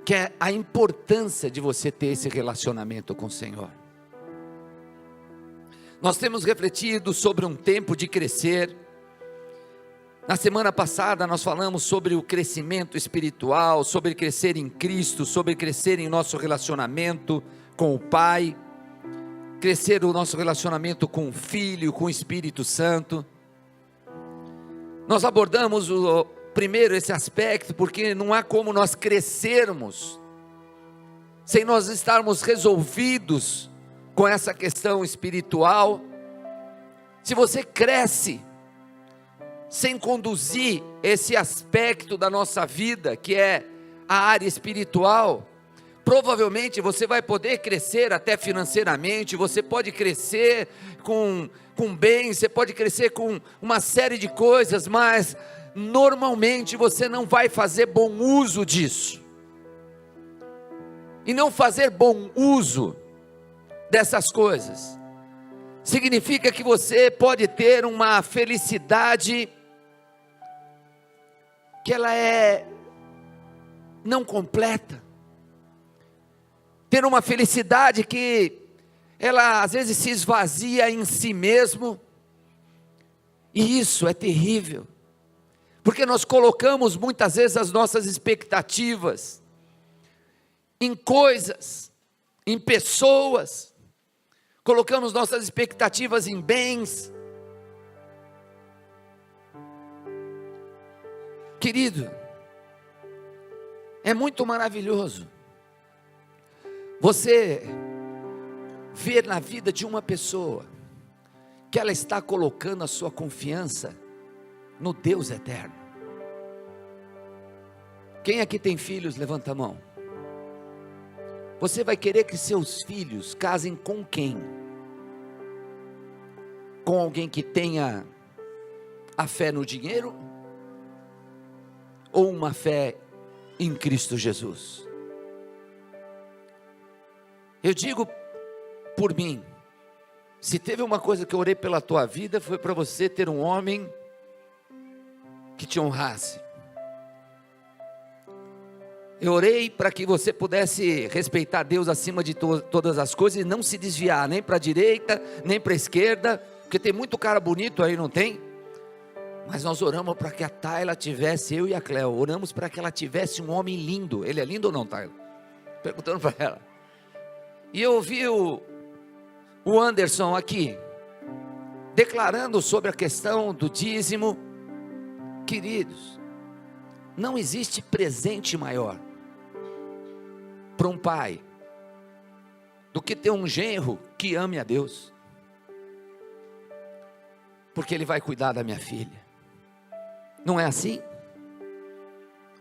que é a importância de você ter esse relacionamento com o Senhor. Nós temos refletido sobre um tempo de crescer. Na semana passada nós falamos sobre o crescimento espiritual, sobre crescer em Cristo, sobre crescer em nosso relacionamento com o Pai, crescer o nosso relacionamento com o Filho, com o Espírito Santo. Nós abordamos primeiro esse aspecto, porque não há como nós crescermos sem nós estarmos resolvidos com essa questão espiritual. Se você cresce sem conduzir esse aspecto da nossa vida, que é a área espiritual, provavelmente você vai poder crescer até financeiramente, você pode crescer com bens, você pode crescer com uma série de coisas, mas normalmente você não vai fazer bom uso disso. E não fazer bom uso dessas coisas significa que você pode ter uma felicidade que ela é não completa, ter uma felicidade que ela às vezes se esvazia em si mesmo, e isso é terrível, porque nós colocamos muitas vezes as nossas expectativas em coisas, em pessoas, colocamos nossas expectativas em bens. Querido, é muito maravilhoso você ver na vida de uma pessoa que ela está colocando a sua confiança no Deus eterno. Quem aqui tem filhos, levanta a mão. Você vai querer que seus filhos casem com quem? Com alguém que tenha a fé no dinheiro? Ou uma fé em Cristo Jesus? Eu digo por mim, se teve uma coisa que eu orei pela tua vida, foi para você ter um homem que te honrasse. Eu orei para que você pudesse respeitar Deus acima de todas as coisas e não se desviar, nem para a direita, nem para a esquerda, porque tem muito cara bonito aí, não tem? Mas nós oramos para que a Tayla tivesse, eu e a Cleo, oramos para que ela tivesse um homem lindo. Ele é lindo ou não, Tayla? Perguntando para ela. E eu ouvi o Anderson aqui, declarando sobre a questão do dízimo. Queridos, não existe presente maior para um pai do que ter um genro que ame a Deus, porque ele vai cuidar da minha filha. Não é assim?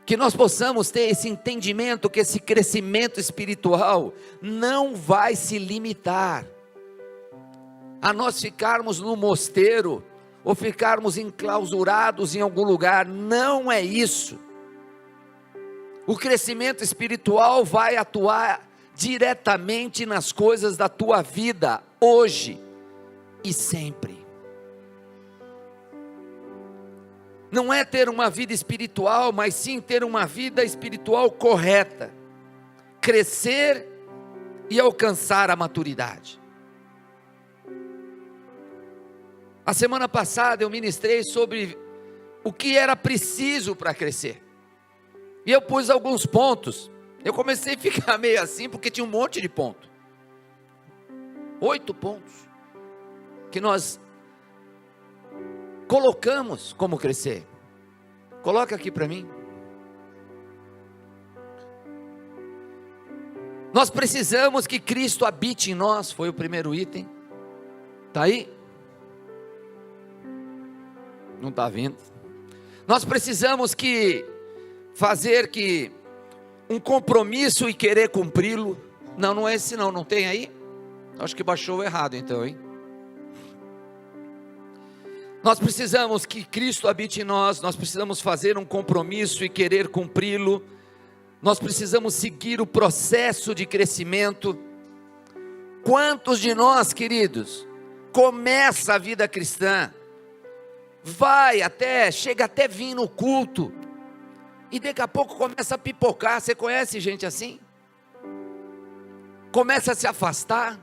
Que nós possamos ter esse entendimento, que esse crescimento espiritual não vai se limitar a nós ficarmos no mosteiro, ou ficarmos enclausurados em algum lugar. Não é isso. O crescimento espiritual vai atuar diretamente nas coisas da tua vida, hoje e sempre. Não é ter uma vida espiritual, mas sim ter uma vida espiritual correta, crescer e alcançar a maturidade. A semana passada eu ministrei sobre o que era preciso para crescer, e eu pus alguns pontos. Eu comecei a ficar meio assim, porque tinha um monte de pontos, 8 pontos, que nós colocamos como crescer. Coloca aqui para mim. Nós precisamos que Cristo habite em nós, foi o primeiro item. Está aí? Não está vindo. Nós precisamos fazer um compromisso e querer cumpri-lo. Não é esse não, não tem aí? Acho que baixou errado então, hein? Nós precisamos que Cristo habite em nós, nós precisamos fazer um compromisso e querer cumpri-lo, nós precisamos seguir o processo de crescimento. Quantos de nós, queridos, começa a vida cristã, chega até vir no culto, e daqui a pouco começa a pipocar. Você conhece gente assim? Começa a se afastar,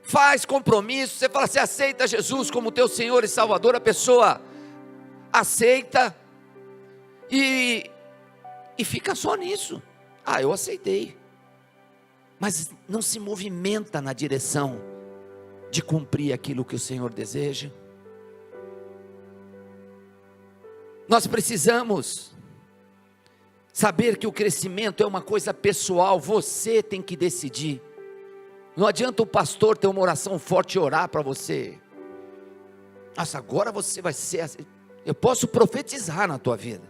faz compromisso, você fala, você aceita Jesus como teu Senhor e Salvador, a pessoa aceita, e fica só nisso. Eu aceitei, mas não se movimenta na direção de cumprir aquilo que o Senhor deseja. Nós precisamos saber que o crescimento é uma coisa pessoal, você tem que decidir. Não adianta o pastor ter uma oração forte e orar para você. Nossa, agora você vai ser assim. Eu posso profetizar na tua vida,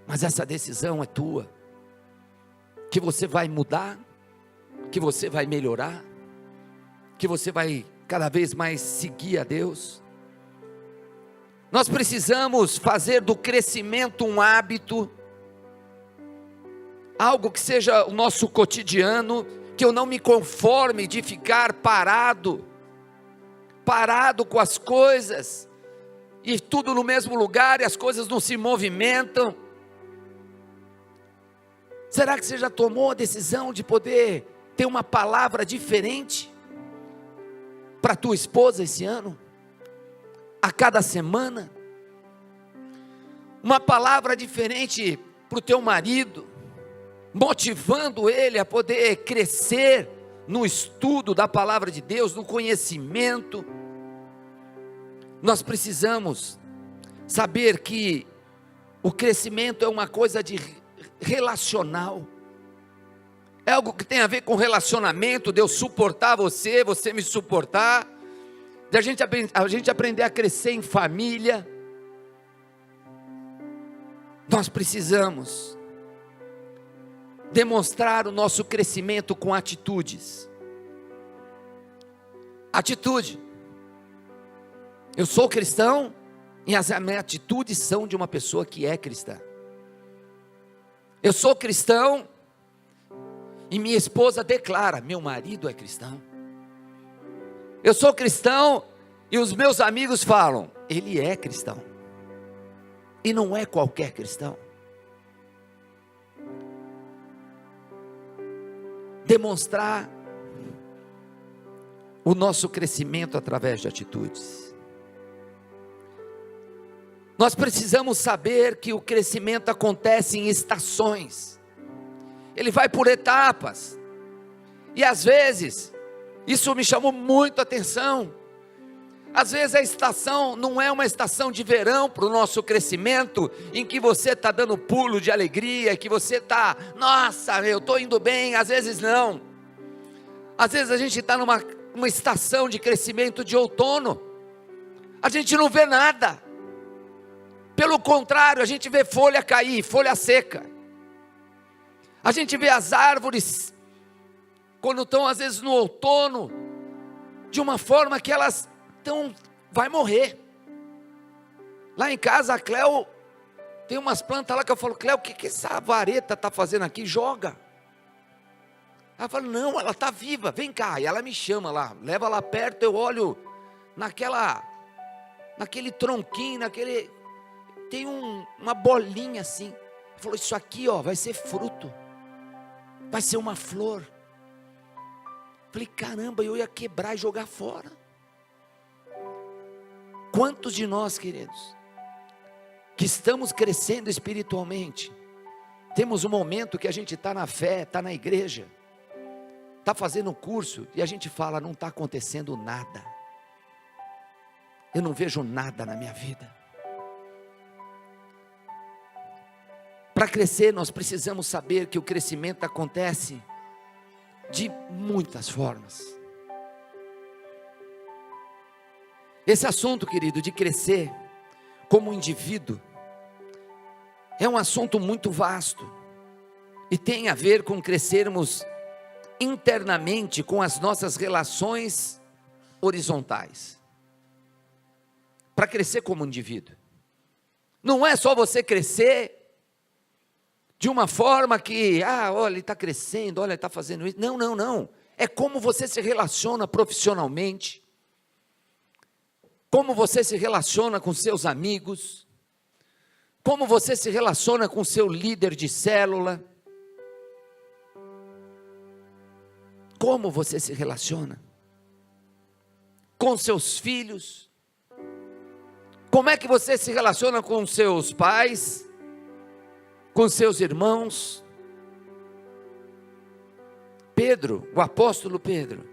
mas essa decisão é tua. Que você vai mudar, que você vai melhorar, que você vai cada vez mais seguir a Deus. Nós precisamos fazer do crescimento um hábito, algo que seja o nosso cotidiano, que eu não me conforme de ficar parado com as coisas, e tudo no mesmo lugar, e as coisas não se movimentam. Será que você já tomou a decisão de poder ter uma palavra diferente para a tua esposa esse ano? A cada semana? Uma palavra diferente para o teu marido, motivando ele a poder crescer no estudo da palavra de Deus, no conhecimento. Nós precisamos saber que o crescimento é uma coisa de relacional, é algo que tem a ver com relacionamento, de eu suportar você, você me suportar, de a gente aprender a crescer em família. Nós precisamos demonstrar o nosso crescimento com atitudes. Atitude. Eu sou cristão e as minhas atitudes são de uma pessoa que é cristã. Eu sou cristão e minha esposa declara, meu marido é cristão. Eu sou cristão e os meus amigos falam, ele é cristão. E não é qualquer cristão. Demonstrar o nosso crescimento através de atitudes. Nós precisamos saber que o crescimento acontece em estações. Ele vai por etapas. E às vezes, isso me chamou muito a atenção. Às vezes a estação não é uma estação de verão para o nosso crescimento, em que você está dando pulo de alegria, que você está, nossa, eu estou indo bem. Às vezes não. Às vezes a gente está numa estação de crescimento de outono. A gente não vê nada. Pelo contrário, a gente vê folha cair, folha seca. A gente vê as árvores, quando estão às vezes no outono, de uma forma que elas vai morrer. Lá em casa a Cléo, tem umas plantas lá que eu falo, Cléo, o que essa vareta está fazendo aqui? Joga. Ela fala, não, ela está viva, vem cá. E ela me chama lá, leva lá perto, eu olho naquele tronquinho, tem uma bolinha assim. Ela falou, isso aqui vai ser fruto, vai ser uma flor. Falei, caramba, eu ia quebrar e jogar fora. Quantos de nós, queridos, que estamos crescendo espiritualmente, temos um momento que a gente está na fé, está na igreja, está fazendo um curso, e a gente fala, não está acontecendo nada, eu não vejo nada na minha vida. Para crescer, nós precisamos saber que o crescimento acontece de muitas formas. Esse assunto, querido, de crescer como indivíduo, é um assunto muito vasto, e tem a ver com crescermos internamente com as nossas relações horizontais. Para crescer como indivíduo, não é só você crescer de uma forma que, olha, ele está crescendo, olha, ele está fazendo isso. Não. É como você se relaciona profissionalmente, como você se relaciona com seus amigos, Como você se relaciona com seu líder de célula? Como você se relaciona com seus filhos? Como é que você se relaciona com seus pais, com seus irmãos? Pedro, o apóstolo Pedro,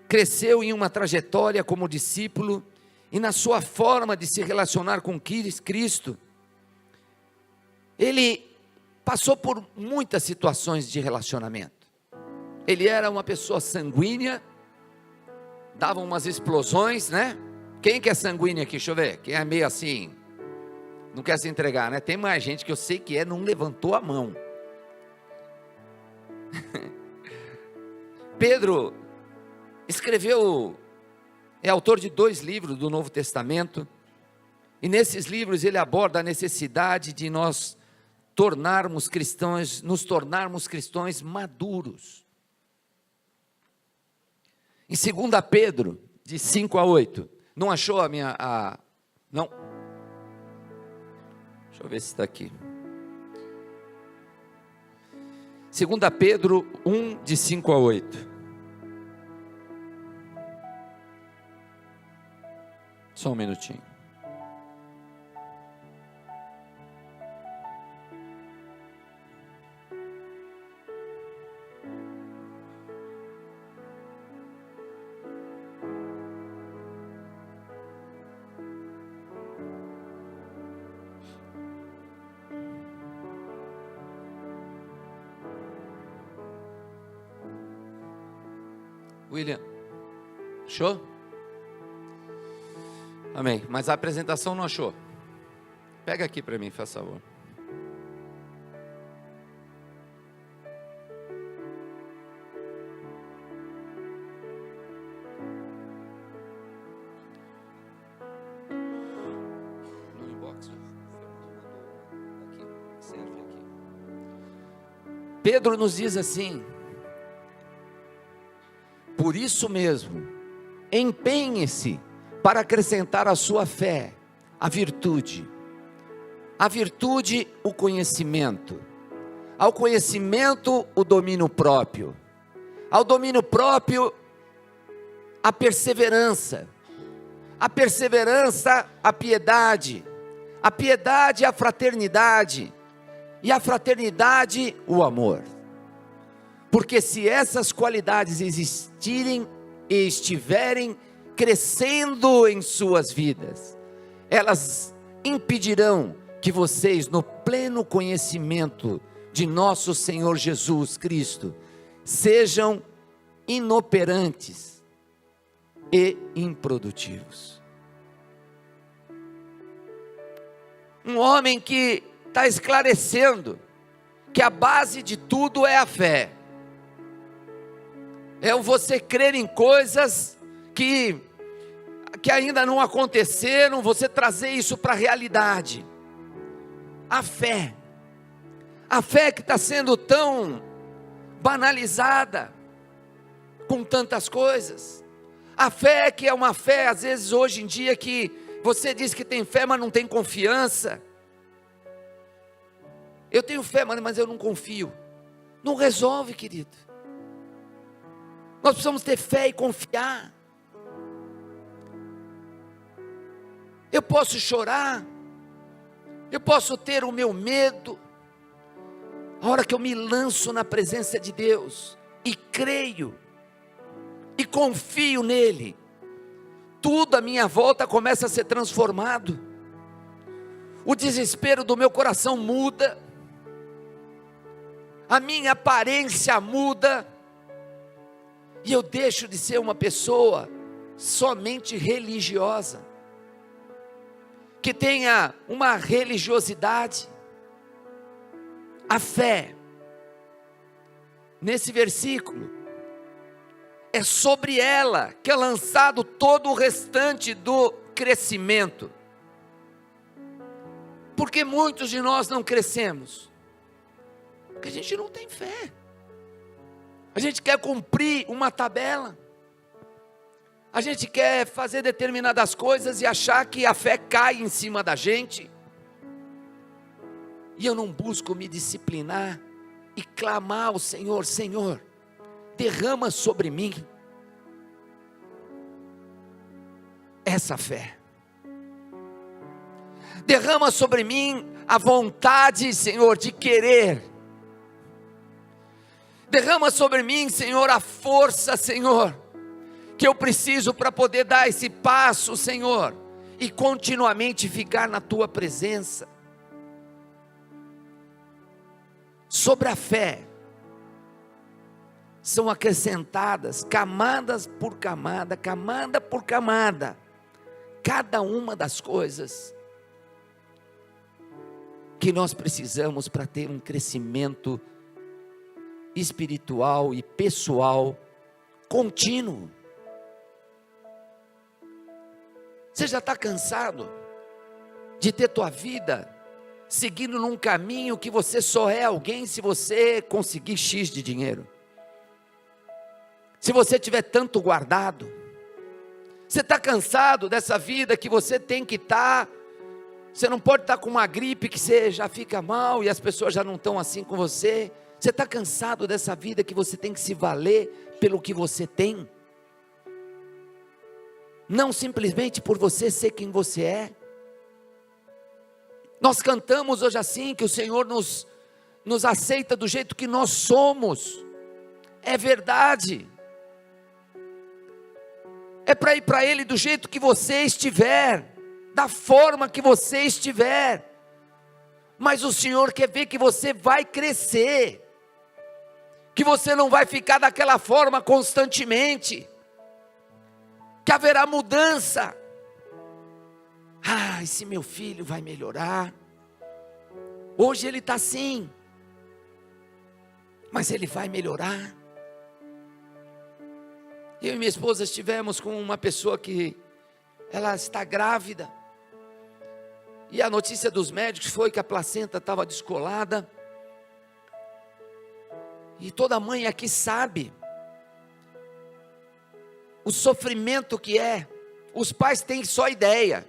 cresceu em uma trajetória como discípulo e na sua forma de se relacionar com Cristo. Ele passou por muitas situações de relacionamento. Ele era uma pessoa sanguínea, dava umas explosões, né? Quem que é sanguíneo aqui? Deixa eu ver. Quem é meio assim, não quer se entregar, né? Tem mais gente que eu sei que não levantou a mão. Pedro escreveu, é autor de 2 livros do Novo Testamento, e nesses livros ele aborda a necessidade de nós nos tornarmos cristãos maduros. Em 2 Pedro, de 5 a 8, não achou não? Deixa eu ver se está aqui. 2 Pedro 1, de 5 a 8. Só um minutinho. William, achou? Amém, mas a apresentação não achou? Pega aqui para mim, faz favor. No inbox, aqui, serve aqui. Pedro nos diz assim: por isso mesmo, empenhe-se para acrescentar à sua fé a virtude, o conhecimento, ao conhecimento o domínio próprio, ao domínio próprio a perseverança, a piedade, a fraternidade, e a fraternidade o amor. Porque se essas qualidades existirem e estiverem crescendo em suas vidas, elas impedirão que vocês, no pleno conhecimento de nosso Senhor Jesus Cristo, sejam inoperantes e improdutivos. Um homem que está esclarecendo que a base de tudo é a fé. É você crer em coisas que ainda não aconteceram, você trazer isso para a realidade. A fé que está sendo tão banalizada com tantas coisas. A fé que é uma fé, às vezes hoje em dia, que você diz que tem fé, mas não tem confiança. Eu tenho fé, mas eu não confio. Não resolve, querido. Nós precisamos ter fé e confiar. Eu posso chorar, eu posso ter o meu medo, a hora que eu me lanço na presença de Deus, e creio, e confio nele, tudo à minha volta começa a ser transformado, o desespero do meu coração muda, a minha aparência muda, e eu deixo de ser uma pessoa somente religiosa, que tenha uma religiosidade. A fé, nesse versículo, é sobre ela que é lançado todo o restante do crescimento. Porque muitos de nós não crescemos? Porque a gente não tem fé. A gente quer cumprir uma tabela. A gente quer fazer determinadas coisas e achar que a fé cai em cima da gente. e eu não busco me disciplinar e clamar ao Senhor: Senhor, derrama sobre mim essa fé, derrama sobre mim a vontade, Senhor, de querer, derrama sobre mim, Senhor, a força, Senhor, que eu preciso para poder dar esse passo, Senhor, e continuamente ficar na Tua presença. Sobre a fé, são acrescentadas camadas por camada, camada por camada, cada uma das coisas que nós precisamos para ter um crescimento espiritual e pessoal contínuo. Você já está cansado de ter tua vida seguindo num caminho que você só é alguém se você conseguir X de dinheiro? Se você tiver tanto guardado, você está cansado dessa vida que você tem que estar, você não pode estar com uma gripe que você já fica mal e as pessoas já não estão assim com você. Você está cansado dessa vida que você tem que se valer pelo que você tem, não simplesmente por você ser quem você é. Nós cantamos hoje assim, que o Senhor nos aceita do jeito que nós somos. É verdade. É para ir para Ele do jeito que você estiver, da forma que você estiver. Mas o Senhor quer ver que você vai crescer, que você não vai ficar daquela forma constantemente, que haverá mudança. Ah, esse meu filho vai melhorar. Hoje ele está assim, mas ele vai melhorar. Eu e minha esposa estivemos com uma pessoa que ela está grávida, e a notícia dos médicos foi que a placenta estava descolada. E toda mãe aqui sabe o sofrimento que é. Os pais têm só ideia,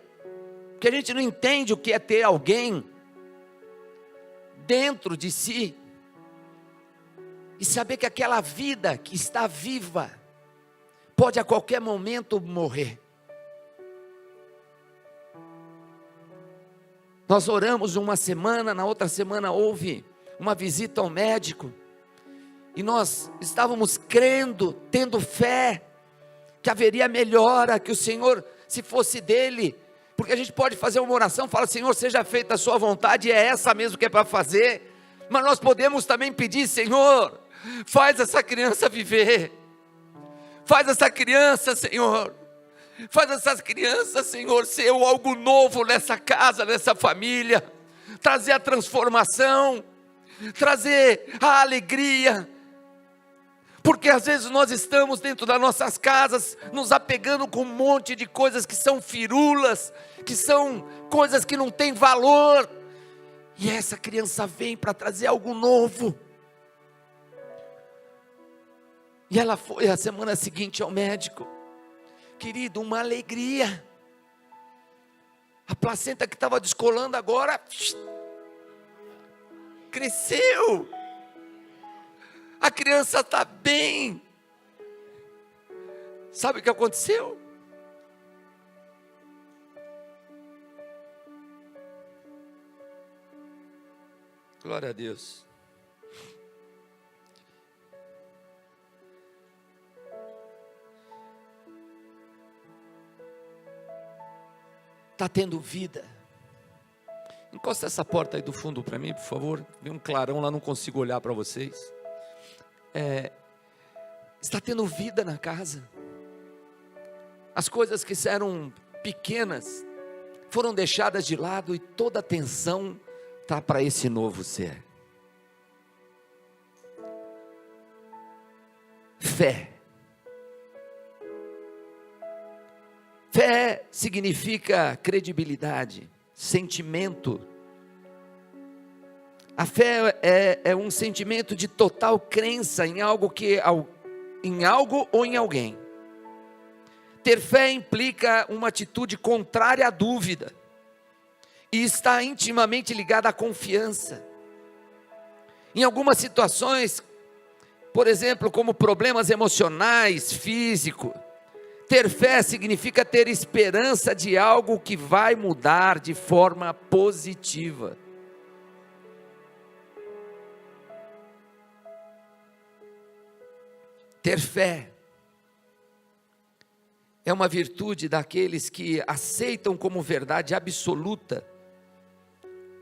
porque a gente não entende o que é ter alguém dentro de si e saber que aquela vida que está viva pode a qualquer momento morrer. Nós oramos uma semana, na outra semana houve uma visita ao médico, e nós estávamos crendo, tendo fé, que haveria melhora, que o Senhor, se fosse dele, porque a gente pode fazer uma oração, fala: Senhor, seja feita a sua vontade, e é essa mesmo que é para fazer. Mas nós podemos também pedir: Senhor, faz essa criança viver, faz essa criança, Senhor, faz essas crianças, Senhor, ser algo novo nessa casa, nessa família, trazer a transformação, trazer a alegria. Porque às vezes nós estamos dentro das nossas casas, nos apegando com um monte de coisas que são firulas, que são coisas que não têm valor, e essa criança vem para trazer algo novo. E ela foi a semana seguinte ao médico. Querido, uma alegria. A placenta que estava descolando agora cresceu. A criança está bem. Sabe o que aconteceu? Glória a Deus. Está tendo vida. Encosta essa porta aí do fundo para mim, por favor. Vem um clarão lá, não consigo olhar para vocês. Está tendo vida na casa. As coisas que eram pequenas foram deixadas de lado, e toda a atenção está para esse novo ser. Fé. Fé significa credibilidade, sentimento. A fé é um sentimento de total crença em algo ou em alguém. Ter fé implica uma atitude contrária à dúvida, e está intimamente ligada à confiança. Em algumas situações, por exemplo, como problemas emocionais, físicos, ter fé significa ter esperança de algo que vai mudar de forma positiva. Ter fé é uma virtude daqueles que aceitam como verdade absoluta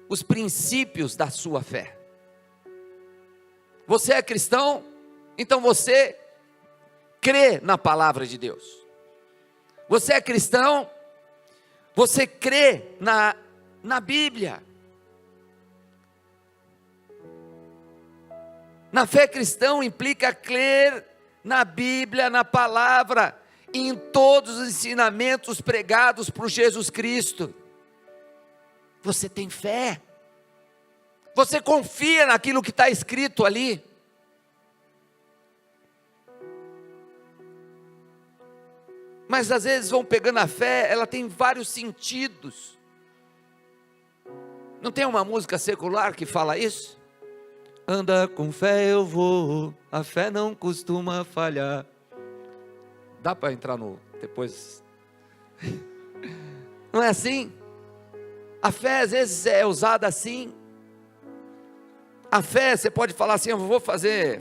os princípios da sua fé. Você é cristão, então você crê na palavra de Deus. Você é cristão, você crê na Bíblia. Na fé cristã implica crer na Bíblia, na palavra, e em todos os ensinamentos pregados por Jesus Cristo. Você tem fé? Você confia naquilo que está escrito ali? Mas às vezes vão pegando a fé, ela tem vários sentidos. Não tem uma música secular que fala isso? Anda com fé eu vou, a fé não costuma falhar. Dá para entrar no depois? Não é assim? A fé às vezes é usada assim. A fé, você pode falar assim, eu vou fazer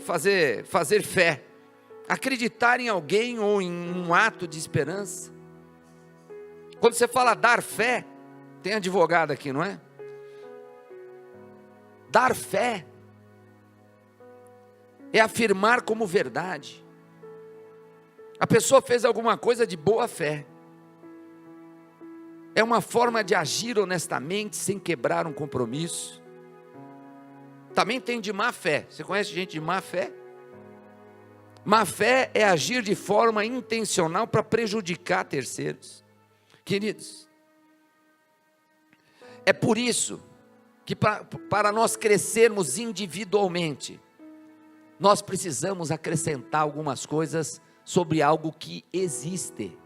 fé. Acreditar em alguém ou em um ato de esperança. Quando você fala dar fé, tem advogado aqui, não é? Dar fé é afirmar como verdade. A pessoa fez alguma coisa de boa fé. É uma forma de agir honestamente, sem quebrar um compromisso. Também tem de má fé. Você conhece gente de má fé? Má fé é agir de forma intencional para prejudicar terceiros. Queridos, é por isso que para nós crescermos individualmente, nós precisamos acrescentar algumas coisas sobre algo que existe.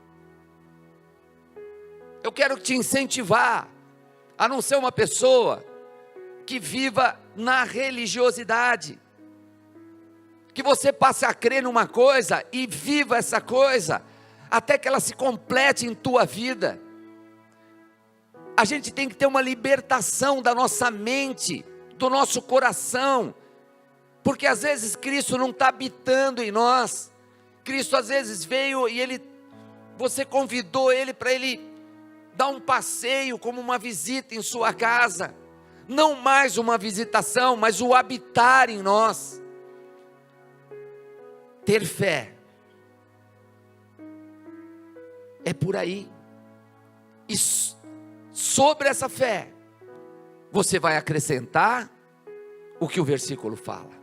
Eu quero te incentivar a não ser uma pessoa que viva na religiosidade, que você passe a crer numa coisa e viva essa coisa, até que ela se complete em tua vida. A gente tem que ter uma libertação da nossa mente, do nosso coração, porque às vezes Cristo não está habitando em nós. Cristo às vezes veio e você convidou Ele para Ele dar um passeio, como uma visita em sua casa, não mais uma visitação, mas o habitar em nós. Ter fé é por aí, e sobre essa fé, você vai acrescentar o que o versículo fala.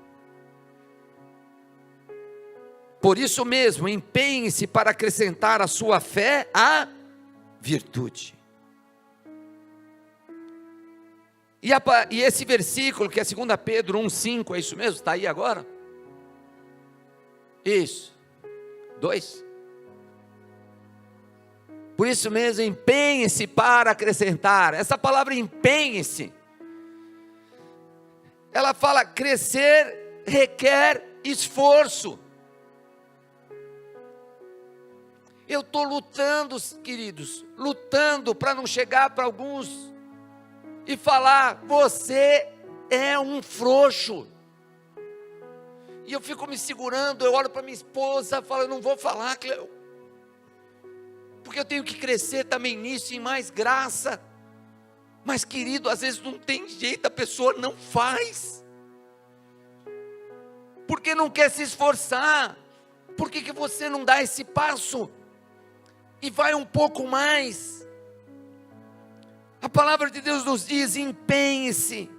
Por isso mesmo, empenhe-se para acrescentar à sua fé a virtude. E esse versículo, que é 2 Pedro 1,5, é isso mesmo? Está aí agora? Isso. 2. Por isso mesmo, empenhe-se para acrescentar. Essa palavra empenhe-se, ela fala crescer requer esforço. Eu estou lutando, queridos, lutando para não chegar para alguns e falar, você é um frouxo. E eu fico me segurando, eu olho para minha esposa, falo, eu não vou falar, Cleo, porque eu tenho que crescer também nisso, em mais graça. Mas querido, às vezes não tem jeito, a pessoa não faz, porque não quer se esforçar. Por que você não dá esse passo e vai um pouco mais? A palavra de Deus nos diz, empenhe-se,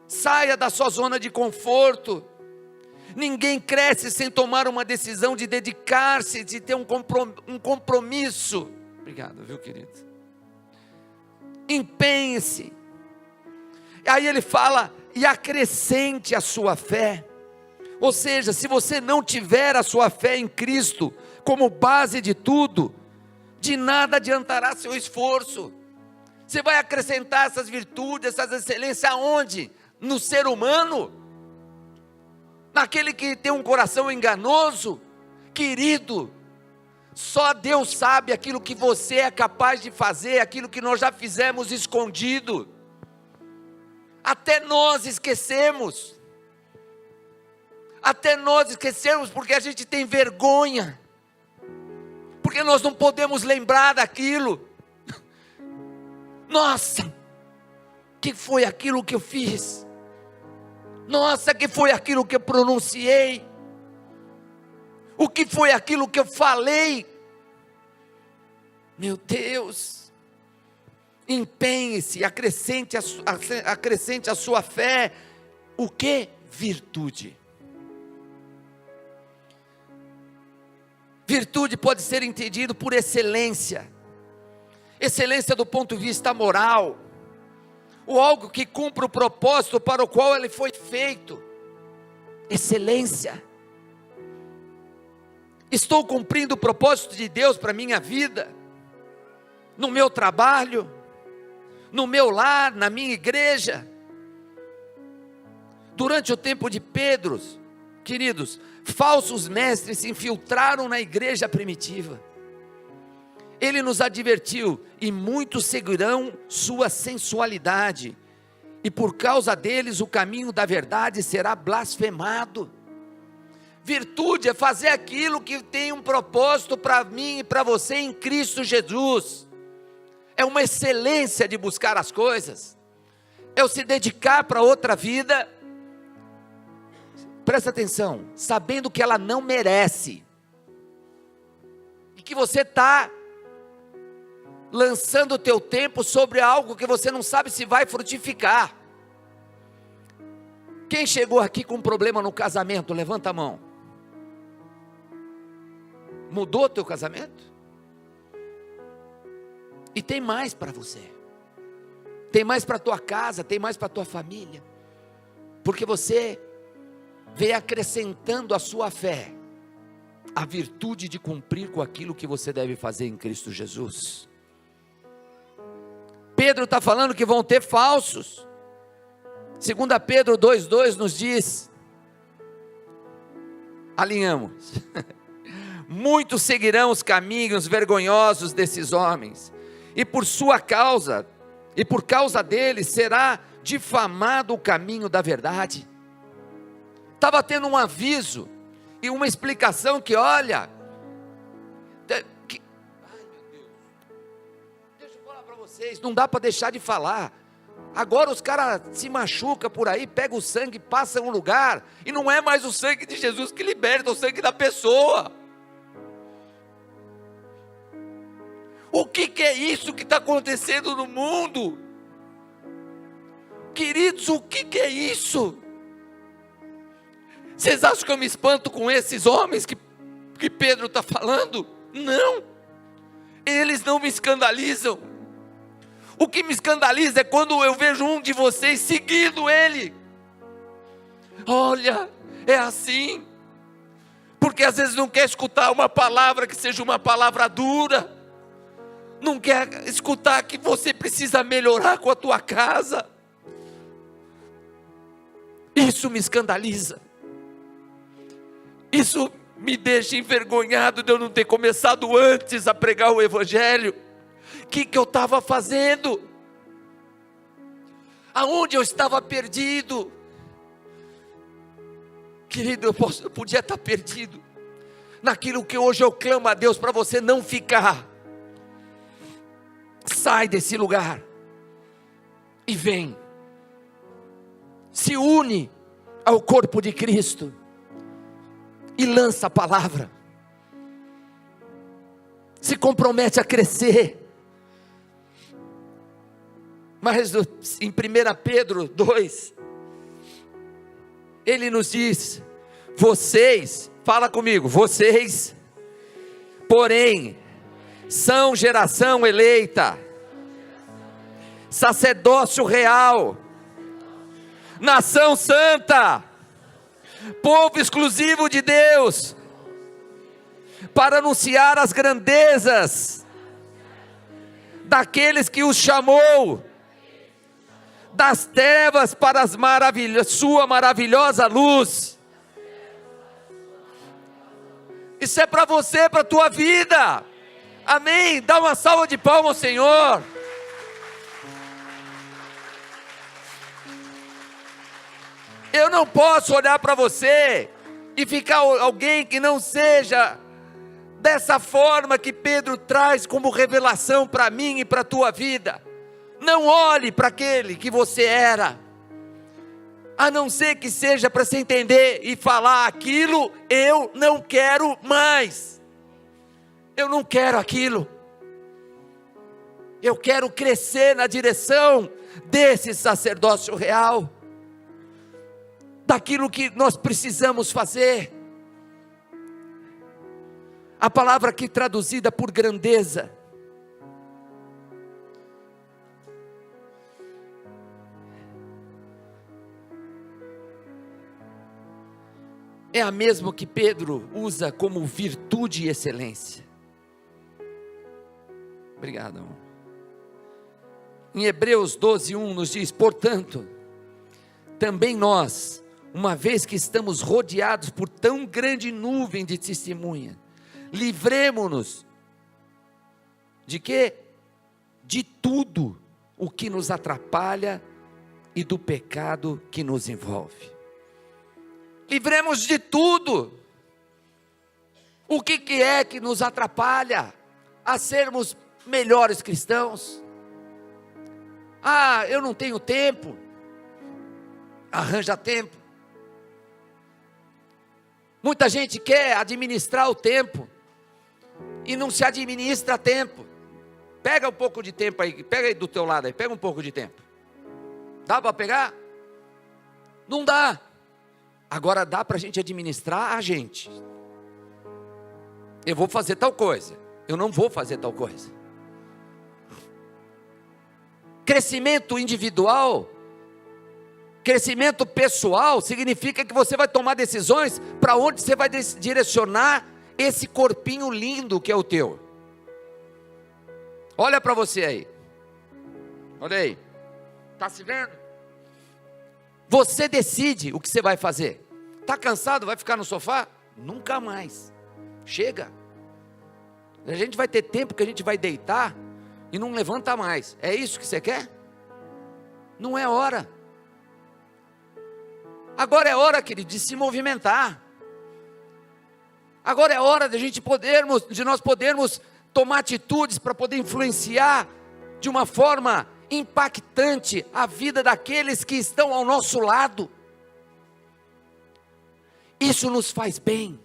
saia da sua zona de conforto. Ninguém cresce sem tomar uma decisão de dedicar-se, de ter um compromisso. Obrigado, viu, querido? Empenhe-se. Aí ele fala, e acrescente a sua fé. Ou seja, se você não tiver a sua fé em Cristo como base de tudo, de nada adiantará seu esforço. Você vai acrescentar essas virtudes, essas excelências aonde? No ser humano? Naquele que tem um coração enganoso? Querido, só Deus sabe aquilo que você é capaz de fazer, aquilo que nós já fizemos escondido. Até nós esquecemos. Até nós esquecemos porque a gente tem vergonha. Porque nós não podemos lembrar daquilo. Nossa, que foi aquilo que eu fiz? Nossa, que foi aquilo que eu pronunciei? O que foi aquilo que eu falei? Meu Deus, empenhe-se, acrescente a sua fé. O que? Virtude. Virtude pode ser entendido por excelência. Excelência do ponto de vista moral. Ou algo que cumpra o propósito para o qual ele foi feito. Excelência. Estou cumprindo o propósito de Deus para a minha vida, no meu trabalho, no meu lar, na minha igreja. Durante o tempo de Pedro, queridos, falsos mestres se infiltraram na igreja primitiva. Ele nos advertiu: e muitos seguirão sua sensualidade, e por causa deles o caminho da verdade será blasfemado. Virtude é fazer aquilo que tem um propósito para mim e para você em Cristo Jesus. É uma excelência de buscar as coisas. É o se dedicar para outra vida. Presta atenção, sabendo que ela não merece. E que você está lançando o teu tempo sobre algo que você não sabe se vai frutificar. Quem chegou aqui com um problema no casamento, levanta a mão. Mudou o teu casamento? E tem mais para você. Tem mais para a tua casa, tem mais para a tua família. Porque você veio acrescentando à sua fé a virtude de cumprir com aquilo que você deve fazer em Cristo Jesus. Pedro está falando que vão ter falsos. 2 Pedro 2,2 nos diz, alinhamos, muitos seguirão os caminhos vergonhosos desses homens, e por sua causa, e por causa deles, será difamado o caminho da verdade. Estava tendo um aviso, e uma explicação que olha, ai meu Deus, deixa eu falar para vocês, não dá para deixar de falar. Agora os caras se machucam por aí, pegam o sangue, passam um lugar, e não é mais o sangue de Jesus que liberta, é o sangue da pessoa. O que é isso que está acontecendo no mundo? Queridos, o que é isso? Vocês acham que eu me espanto com esses homens que Pedro está falando? Não, eles não me escandalizam. O que me escandaliza é quando eu vejo um de vocês seguindo ele. Olha, é assim, porque às vezes não quer escutar uma palavra que seja uma palavra dura, não quer escutar que você precisa melhorar com a tua casa. Isso me escandaliza. Isso me deixa envergonhado de eu não ter começado antes a pregar o evangelho. O que eu estava fazendo? Aonde eu estava perdido? Querido, eu podia estar perdido naquilo que hoje eu clamo a Deus para você não ficar. Sai desse lugar e vem, se une ao corpo de Cristo e lança a palavra, se compromete a crescer. Mas em 1 Pedro 2, ele nos diz: vocês, fala comigo, vocês, porém, são geração eleita, sacerdócio real, nação santa, povo exclusivo de Deus, para anunciar as grandezas, daqueles que os chamou das trevas para sua maravilhosa luz. Isso é para você, para a tua vida. Amém? Dá uma salva de palmas ao Senhor. Eu não posso olhar para você e ficar alguém que não seja dessa forma que Pedro traz como revelação para mim e para a tua vida. Não olhe para aquele que você era, a não ser que seja para se entender e falar: aquilo eu não quero mais, eu não quero aquilo, eu quero crescer na direção desse sacerdócio real, daquilo que nós precisamos fazer. A palavra aqui traduzida por grandeza é a mesma que Pedro usa como virtude e excelência. Obrigado, amor. Em Hebreus 12:1 nos diz: portanto, também nós, uma vez que estamos rodeados por tão grande nuvem de testemunha, livremo-nos de quê? De tudo o que nos atrapalha e do pecado que nos envolve. Livremos de tudo. O que é que nos atrapalha a sermos melhores cristãos? Eu não tenho tempo. Arranja tempo. Muita gente quer administrar o tempo e não se administra tempo. Pega um pouco de tempo aí, pega aí do teu lado aí, pega um pouco de tempo. Dá para pegar? Não dá. Agora dá para a gente administrar a gente. Eu vou fazer tal coisa, eu não vou fazer tal coisa. Crescimento individual, crescimento pessoal, significa que você vai tomar decisões para onde você vai direcionar esse corpinho lindo que é o teu. Olha para você aí, olha aí, está se vendo? Você decide o que você vai fazer. Está cansado, vai ficar no sofá? Nunca mais, chega. A gente vai ter tempo que a gente vai deitar e não levanta mais. É isso que você quer? Não é hora. Agora é hora, querido, de se movimentar. Agora é hora de nós podermos tomar atitudes para poder influenciar de uma forma impactante a vida daqueles que estão ao nosso lado. Isso nos faz bem.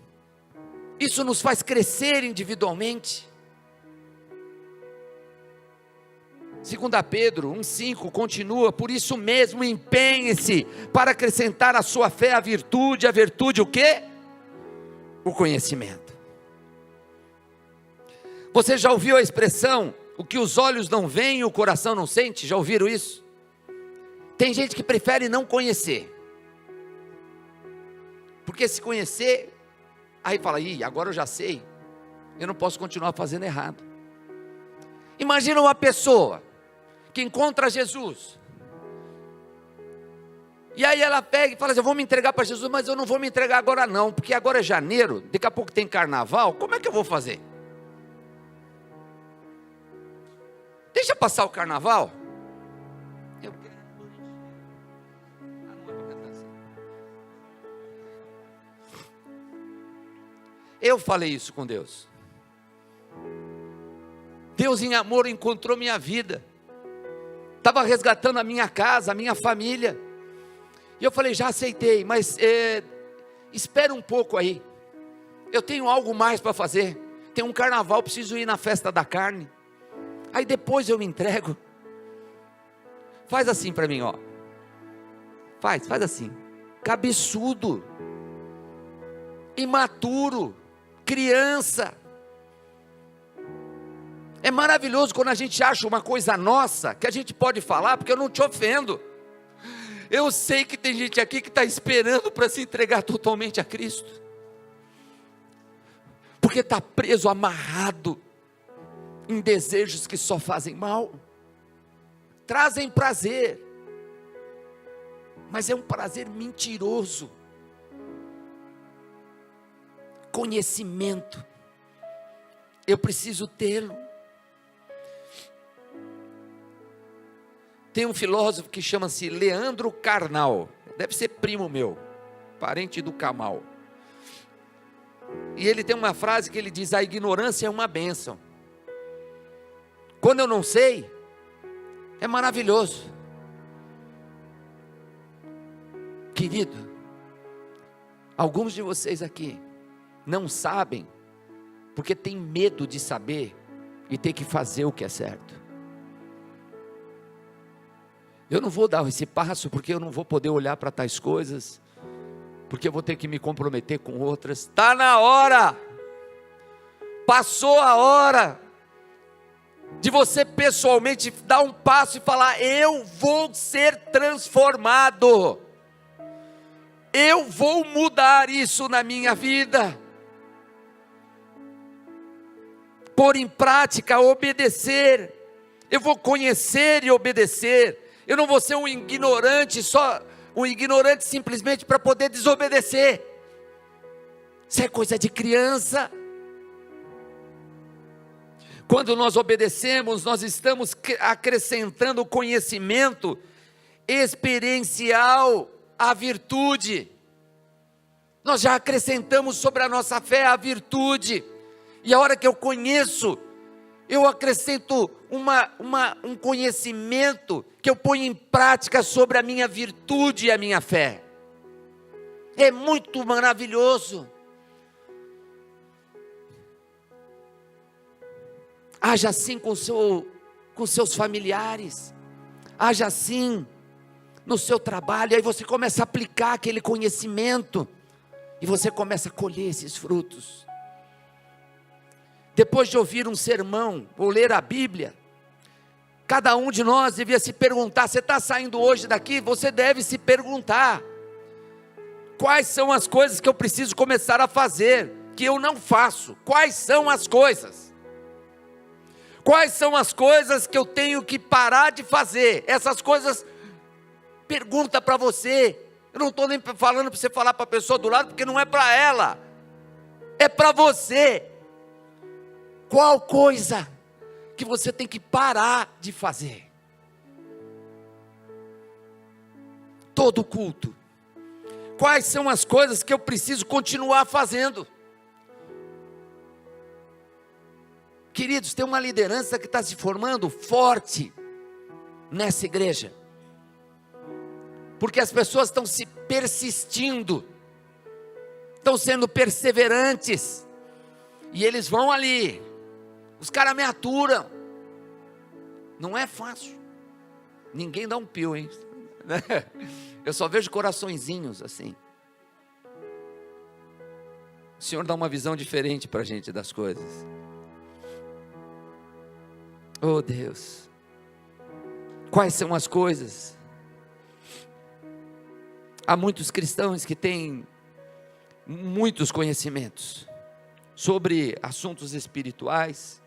Isso nos faz crescer individualmente. 2 Pedro 1,5 continua: por isso mesmo empenhe-se para acrescentar à sua fé a virtude o quê? O conhecimento. Você já ouviu a expressão, o que os olhos não veem, o coração não sente? Já ouviram isso? Tem gente que prefere não conhecer, porque se conhecer, aí fala: agora eu já sei, eu não posso continuar fazendo errado. Imagina uma pessoa que encontra Jesus, e aí ela pega e fala assim: eu vou me entregar para Jesus, mas eu não vou me entregar agora não, porque agora é janeiro, daqui a pouco tem carnaval, como é que eu vou fazer? Deixa passar o carnaval. Eu falei isso com Deus. Deus em amor encontrou minha vida, estava resgatando a minha casa, a minha família, e eu falei: já aceitei, mas espera um pouco aí, eu tenho algo mais para fazer, tem um carnaval, preciso ir na festa da carne, aí depois eu me entrego. Faz assim para mim, ó. Faz assim. Cabeçudo, imaturo, criança. É maravilhoso quando a gente acha uma coisa nossa, que a gente pode falar, porque eu não te ofendo. Eu sei que tem gente aqui que está esperando para se entregar totalmente a Cristo, porque está preso, amarrado em desejos que só fazem mal. Trazem prazer, mas é um prazer mentiroso. Conhecimento, eu preciso tê-lo. Tem um filósofo que chama-se Leandro Carnal, deve ser primo meu, parente do Kamal. E ele tem uma frase que ele diz: a ignorância é uma bênção. Quando eu não sei, é maravilhoso. Querido, alguns de vocês aqui não sabem, porque tem medo de saber e ter que fazer o que é certo. Eu não vou dar esse passo, porque eu não vou poder olhar para tais coisas, porque eu vou ter que me comprometer com outras. Está na hora, passou a hora, de você pessoalmente dar um passo e falar: eu vou ser transformado, eu vou mudar isso na minha vida. Pôr em prática, obedecer. Eu vou conhecer e obedecer. Eu não vou ser um ignorante, só um ignorante simplesmente para poder desobedecer. Isso é coisa de criança. Quando nós obedecemos, nós estamos acrescentando conhecimento experiencial à virtude. Nós já acrescentamos sobre a nossa fé a virtude. E a hora que eu conheço, eu acrescento um conhecimento que eu ponho em prática sobre a minha virtude e a minha fé. É muito maravilhoso. Haja assim com seus familiares, haja assim no seu trabalho. Aí você começa a aplicar aquele conhecimento e você começa a colher esses frutos. Depois de ouvir um sermão ou ler a Bíblia, cada um de nós devia se perguntar: você está saindo hoje daqui? Você deve se perguntar: quais são as coisas que eu preciso começar a fazer, que eu não faço? Quais são as coisas? Quais são as coisas que eu tenho que parar de fazer? Essas coisas, pergunta para você. Eu não estou nem falando para você falar para a pessoa do lado, porque não é para ela, é para você. Qual coisa que você tem que parar de fazer? Todo culto. Quais são as coisas que eu preciso continuar fazendo? Queridos, tem uma liderança que está se formando forte nessa igreja, porque as pessoas estão se persistindo, estão sendo perseverantes, e eles vão ali. Os caras me aturam. Não é fácil. Ninguém dá um pio, hein? Eu só vejo coraçõezinhos assim. O Senhor dá uma visão diferente para a gente das coisas. Oh Deus. Quais são as coisas? Há muitos cristãos que têm muitos conhecimentos sobre assuntos espirituais,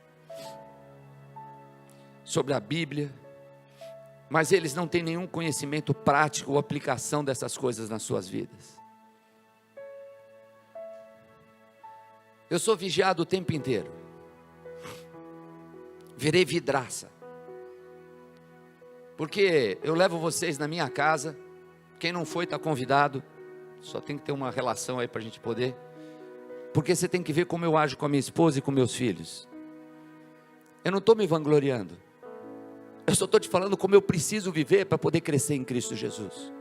sobre a Bíblia, mas eles não têm nenhum conhecimento prático ou aplicação dessas coisas nas suas vidas. Eu sou vigiado o tempo inteiro, virei vidraça, porque eu levo vocês na minha casa. Quem não foi está convidado, só tem que ter uma relação aí para a gente poder, porque você tem que ver como eu ajo com a minha esposa e com meus filhos. Eu não estou me vangloriando, eu só estou te falando como eu preciso viver para poder crescer em Cristo Jesus.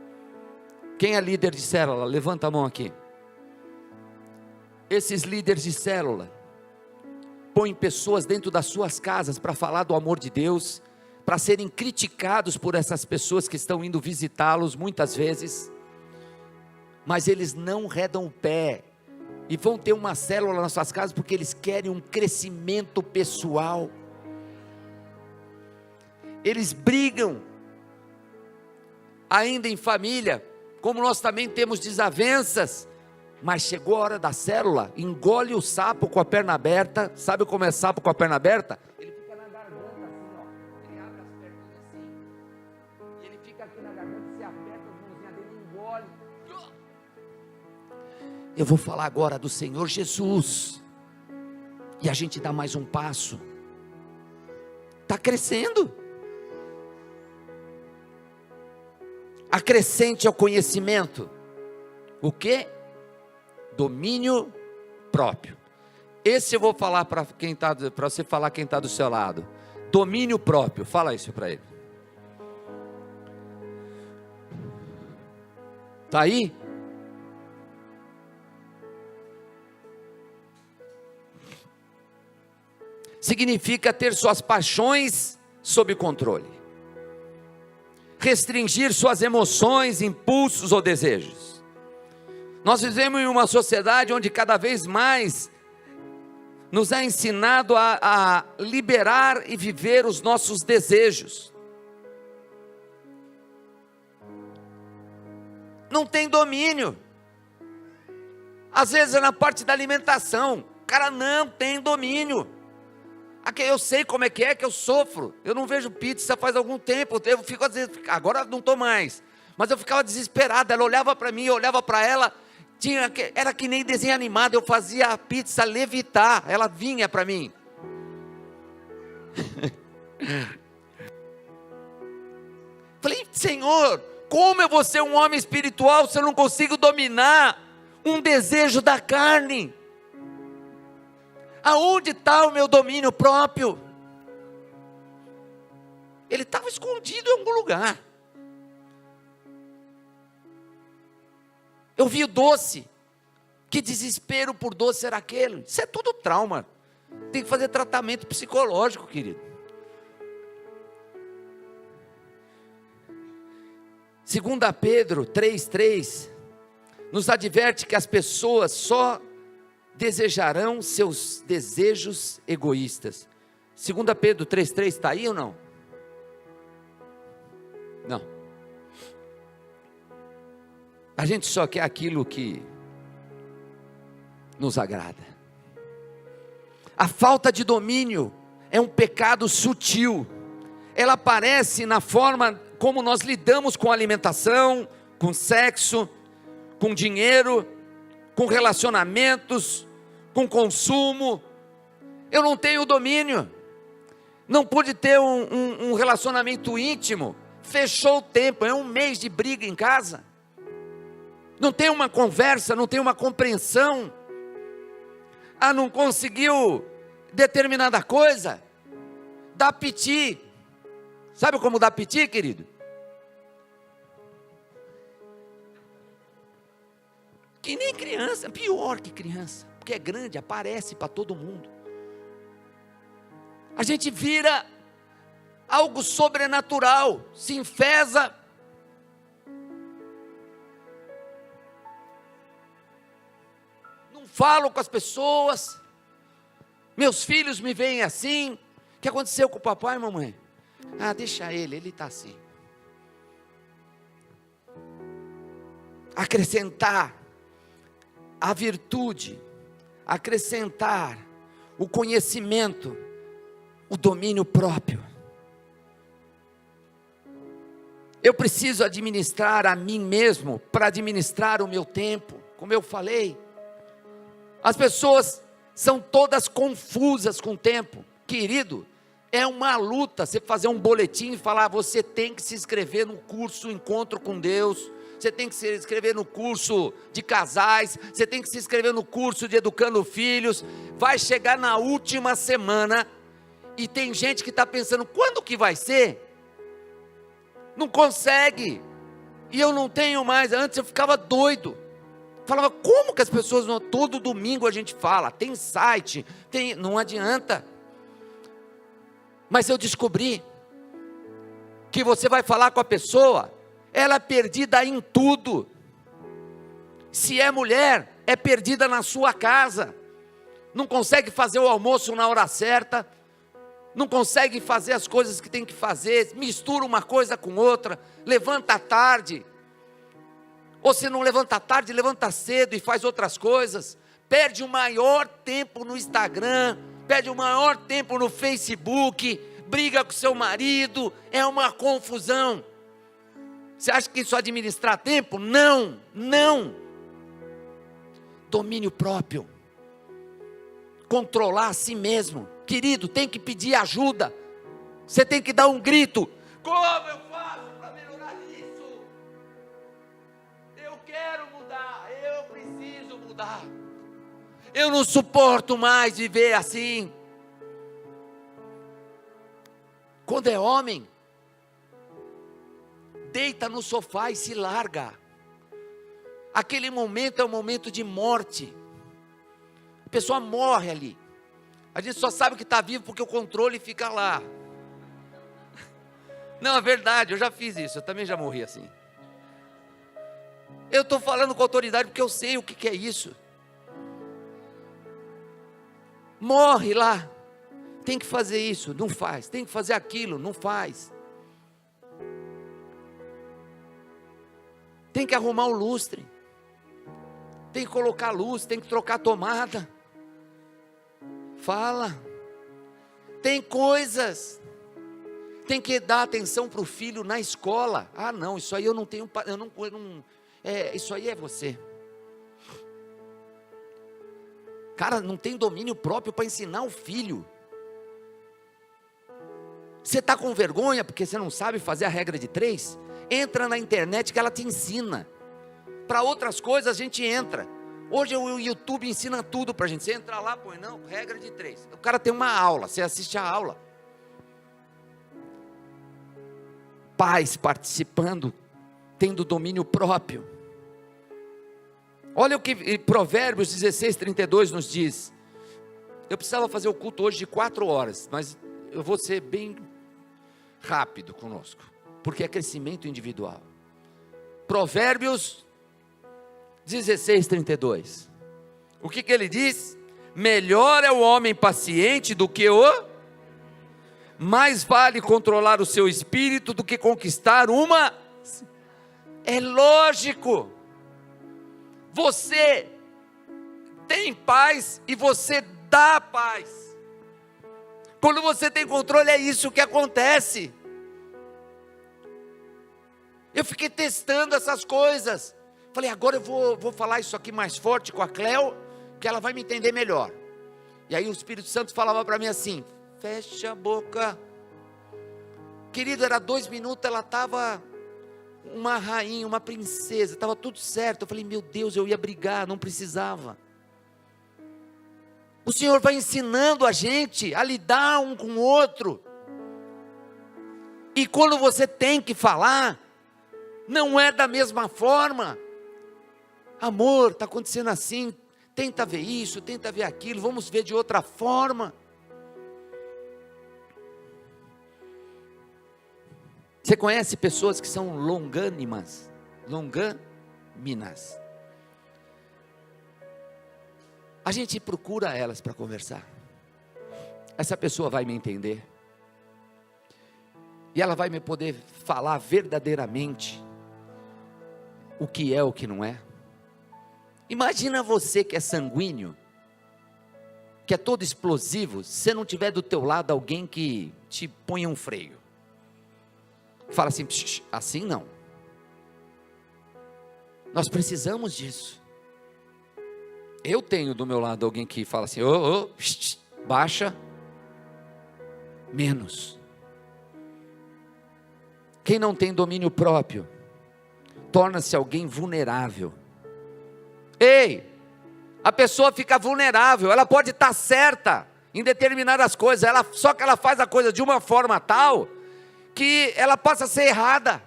Quem é líder de célula? Levanta a mão aqui. Esses líderes de célula põem pessoas dentro das suas casas para falar do amor de Deus, para serem criticados por essas pessoas que estão indo visitá-los muitas vezes, mas eles não redam o pé e vão ter uma célula nas suas casas porque eles querem um crescimento pessoal. Eles brigam ainda em família, como nós também temos desavenças, mas chegou a hora da célula, engole o sapo com a perna aberta. Sabe como é sapo com a perna aberta? Ele fica Eu vou falar agora do Senhor Jesus. E a gente dá mais um passo. Está crescendo. Acrescente ao conhecimento. O quê? Domínio próprio. Esse eu vou falar para você falar quem está do seu lado. Domínio próprio. Fala isso para ele. Está aí? Significa ter suas paixões sob controle. Restringir suas emoções, impulsos ou desejos. Nós vivemos em uma sociedade onde cada vez mais nos é ensinado a liberar e viver os nossos desejos. Não tem domínio. Às vezes é na parte da alimentação. O cara não tem domínio. Aqui eu sei como é que eu sofro. Eu não vejo pizza faz algum tempo. Eu fico às vezes, agora não estou mais. Mas eu ficava desesperado. Ela olhava para mim, eu olhava para ela. Era que nem desenho animado. Eu fazia a pizza levitar. Ela vinha para mim. Falei, Senhor, como eu vou ser um homem espiritual se eu não consigo dominar um desejo da carne? Aonde está o meu domínio próprio? Ele estava escondido em algum lugar. Eu vi o doce. Que desespero por doce era aquele? Isso é tudo trauma. Tem que fazer tratamento psicológico, querido. 2 Pedro 3,3 nos adverte que as pessoas só desejarão seus desejos egoístas. 2 Pedro 3,3 está aí ou não? Não. A gente só quer aquilo que nos agrada. A falta de domínio é um pecado sutil. Ela aparece na forma como nós lidamos com alimentação, com sexo, com dinheiro, com relacionamentos, com consumo. Eu não tenho domínio. Não pude ter um relacionamento íntimo. Fechou o tempo, é um mês de briga em casa. Não tem uma conversa, não tem uma compreensão. Não conseguiu determinada coisa. Dá piti. Sabe como dá piti, querido? Que nem criança, pior que criança, porque é grande, aparece para todo mundo. A gente vira algo sobrenatural, se enfesa. Não falo com as pessoas, meus filhos me veem assim. O que aconteceu com o papai e mamãe? Deixa ele está assim. Acrescentar a virtude, acrescentar o conhecimento, o domínio próprio. Eu preciso administrar a mim mesmo para administrar o meu tempo, como eu falei. As pessoas são todas confusas com o tempo, querido. É uma luta você fazer um boletim e falar, você tem que se inscrever no curso Encontro com Deus. Você tem que se inscrever no curso de casais, você tem que se inscrever no curso de educando filhos. Vai chegar na última semana e tem gente que está pensando, quando que vai ser? Não consegue. E eu não tenho mais. Antes eu ficava doido. Falava, como que as pessoas não... Todo domingo a gente fala, tem site, não adianta. Mas eu descobri que você vai falar com a pessoa, ela é perdida em tudo. Se é mulher, é perdida na sua casa. Não consegue fazer o almoço na hora certa. Não consegue fazer as coisas que tem que fazer. Mistura uma coisa com outra. Levanta tarde. Ou se não levanta tarde, levanta cedo e faz outras coisas. Perde o maior tempo no Instagram. Perde o maior tempo no Facebook. Briga com seu marido. É uma confusão. Você acha que isso administrar tempo? Não, não. domínio próprio, controlar a si mesmo. Querido, tem que pedir ajuda, você tem que dar um grito: como eu faço para melhorar isso? Eu quero mudar, eu preciso mudar, eu não suporto mais viver assim. Quando é homem, deita no sofá e se larga. Aquele momento é um momento de morte. A pessoa morre ali. A gente só sabe que está vivo porque o controle fica lá. Não, é verdade, eu já fiz isso, eu também já morri assim. Eu estou falando com autoridade porque eu sei o que é isso. Morre lá. Tem que fazer isso, não faz. Tem que fazer aquilo, não faz. Tem que arrumar o lustre. Tem que colocar luz, tem que trocar a tomada. Fala. Tem coisas. Tem que dar atenção para o filho na escola. Ah, não, isso aí eu não tenho, isso aí é você. Cara, não tem domínio próprio para ensinar o filho. Você está com vergonha porque você não sabe fazer a regra de 3? Entra na internet que ela te ensina. Para outras coisas a gente entra. Hoje o YouTube ensina tudo para a gente. Você entra lá, põe, não, regra de 3. O cara tem uma aula, você assiste a aula. Pais participando, tendo domínio próprio. Olha o que Provérbios 16:32 nos diz. Eu precisava fazer o culto hoje de 4 horas, mas eu vou ser bem rápido conosco, porque é crescimento individual. Provérbios 16:32. O que ele diz? Melhor é o homem paciente do que o... Mais vale controlar o seu espírito do que conquistar uma... É lógico. Você tem paz e você dá paz. Quando você tem controle, é isso que acontece. Eu fiquei testando essas coisas. Falei, agora eu vou falar isso aqui mais forte com a Cleo, que ela vai me entender melhor. E aí o Espírito Santo falava para mim assim: fecha a boca. Querido, era 2 minutos, ela estava uma rainha, uma princesa, estava tudo certo. Eu falei, meu Deus, eu ia brigar, não precisava. O Senhor vai ensinando a gente a lidar um com o outro. E quando você tem que falar, não é da mesma forma. Amor, está acontecendo assim, tenta ver isso, tenta ver aquilo, vamos ver de outra forma. Você conhece pessoas que são longânimas? Longâminas. A gente procura elas para conversar. Essa pessoa vai me entender. E ela vai me poder falar verdadeiramente o que é, o que não é. Imagina você que é sanguíneo, que é todo explosivo, se você não tiver do teu lado alguém que te ponha um freio. Fala assim, assim não. Nós precisamos disso. Eu tenho do meu lado alguém que fala assim, baixa, menos. Quem não tem domínio próprio, torna-se alguém vulnerável. Ei, a pessoa fica vulnerável, ela pode estar certa em determinadas coisas, só que ela faz a coisa de uma forma tal, que ela passa a ser errada.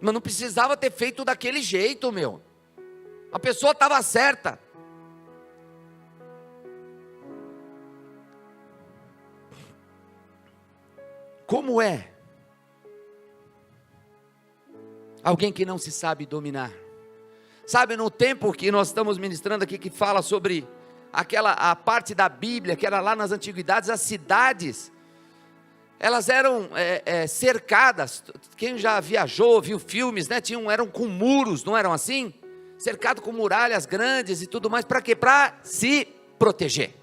Mas não precisava ter feito daquele jeito, meu. A pessoa estava certa. Como é alguém que não se sabe dominar? Sabe, no tempo que nós estamos ministrando aqui, que fala sobre a parte da Bíblia, que era lá nas antiguidades, as cidades, elas eram cercadas. Quem já viajou, viu filmes, né? Eram com muros, não eram assim? Cercado com muralhas grandes e tudo mais. Para quê? Para se proteger.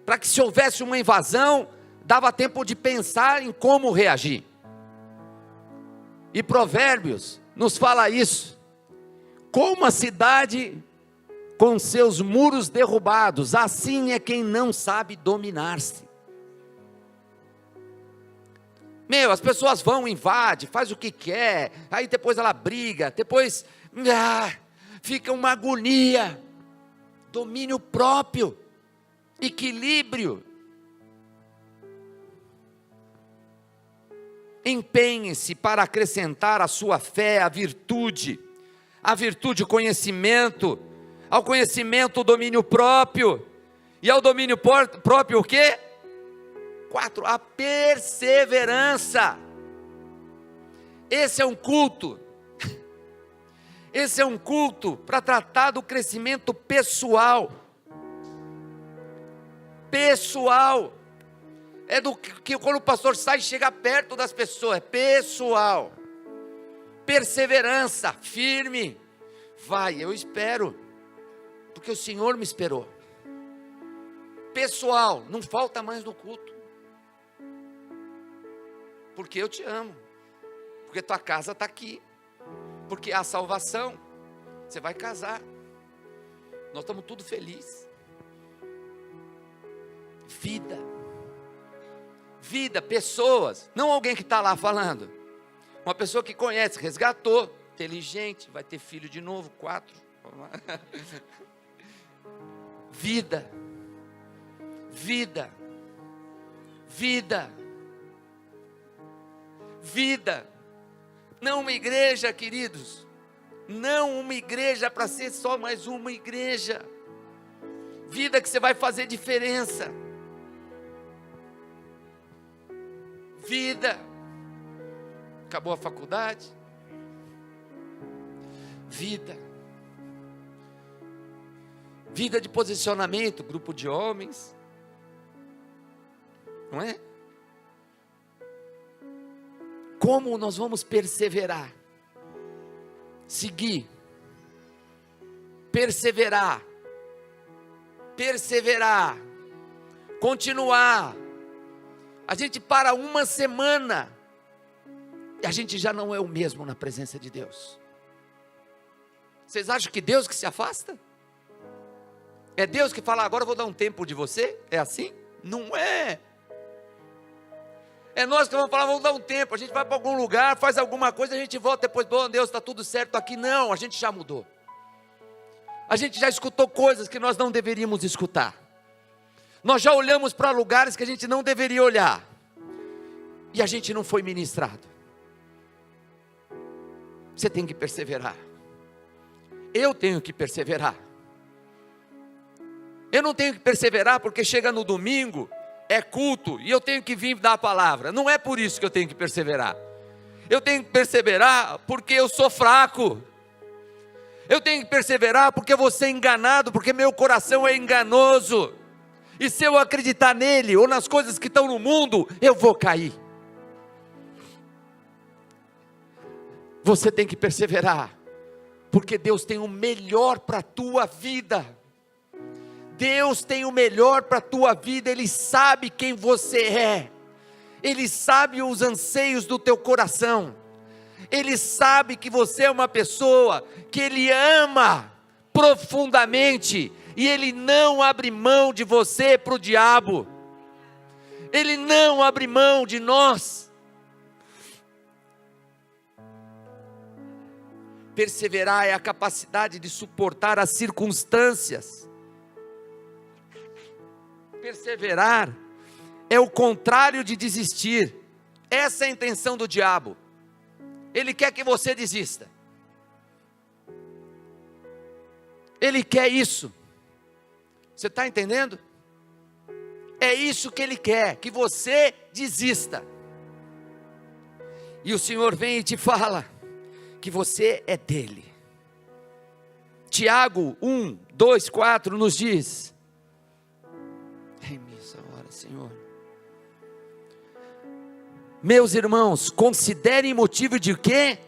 Para que se houvesse uma invasão, dava tempo de pensar em como reagir. E Provérbios nos fala isso. Como a cidade com seus muros derrubados. Assim é quem não sabe dominar-se. As pessoas vão, invadem, faz o que quer, aí depois ela briga, depois fica uma agonia. Domínio próprio, equilíbrio. Empenhe-se para acrescentar à sua fé a virtude, o conhecimento, ao conhecimento o domínio próprio, e ao domínio próprio o quê? 4, a perseverança. Esse é um culto para tratar do crescimento pessoal, é do que quando o pastor sai e chega perto das pessoas, é pessoal, perseverança, firme, eu espero, porque o Senhor me esperou, pessoal, não falta mais no culto, porque eu te amo, porque tua casa está aqui, porque há salvação, você vai casar, nós estamos tudo felizes. Vida, pessoas, não alguém que está lá falando, uma pessoa que conhece, resgatou, inteligente, vai ter filho de novo, 4, vida, não uma igreja, queridos, não uma igreja para ser só mais uma igreja, vida que você vai fazer diferença, vida, acabou a faculdade, vida de posicionamento, grupo de homens, não é? Como nós vamos perseverar, seguir, perseverar, continuar. A gente para uma semana e a gente já não é o mesmo na presença de Deus. Vocês acham que Deus que se afasta? É Deus que fala, agora eu vou dar um tempo de você? É assim? Não é. É nós que vamos falar, vamos dar um tempo, a gente vai para algum lugar, faz alguma coisa, a gente volta depois, bom Deus, está tudo certo aqui. Não, a gente já mudou. A gente já escutou coisas que nós não deveríamos escutar. Nós já olhamos para lugares que a gente não deveria olhar. E a gente não foi ministrado. Você tem que perseverar. Eu tenho que perseverar. Eu não tenho que perseverar porque chega no domingo, é culto, e eu tenho que vir dar a palavra. Não é por isso que eu tenho que perseverar. Eu tenho que perseverar porque eu sou fraco. Eu tenho que perseverar porque eu vou ser enganado, porque meu coração é enganoso. E se eu acreditar nele, ou nas coisas que estão no mundo, eu vou cair. Você tem que perseverar, porque Deus tem o melhor para a tua vida. Deus tem o melhor para a tua vida, Ele sabe quem você é, Ele sabe os anseios do teu coração, Ele sabe que você é uma pessoa que Ele ama profundamente, e Ele não abre mão de você para o diabo, Ele não abre mão de nós. Perseverar é a capacidade de suportar as circunstâncias. Perseverar é o contrário de desistir. Essa é a intenção do diabo. Ele quer que você desista. Ele quer isso. Você está entendendo? É isso que ele quer, que você desista. E o Senhor vem e te fala que você é dele. Tiago 1, 2, 4 nos diz: Senhor, meus irmãos, considerem motivo de quê?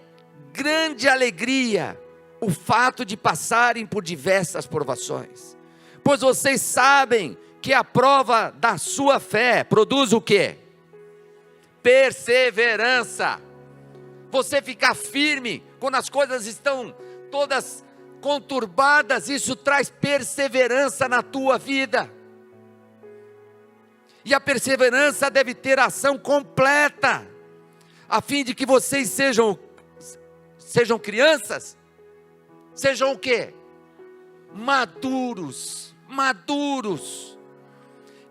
Grande alegria o fato de passarem por diversas provações, pois vocês sabem que a prova da sua fé produz o quê? Perseverança. Você ficar firme quando as coisas estão todas conturbadas, isso traz perseverança na tua vida. E a perseverança deve ter ação completa, a fim de que vocês sejam crianças, sejam o quê? Maduros,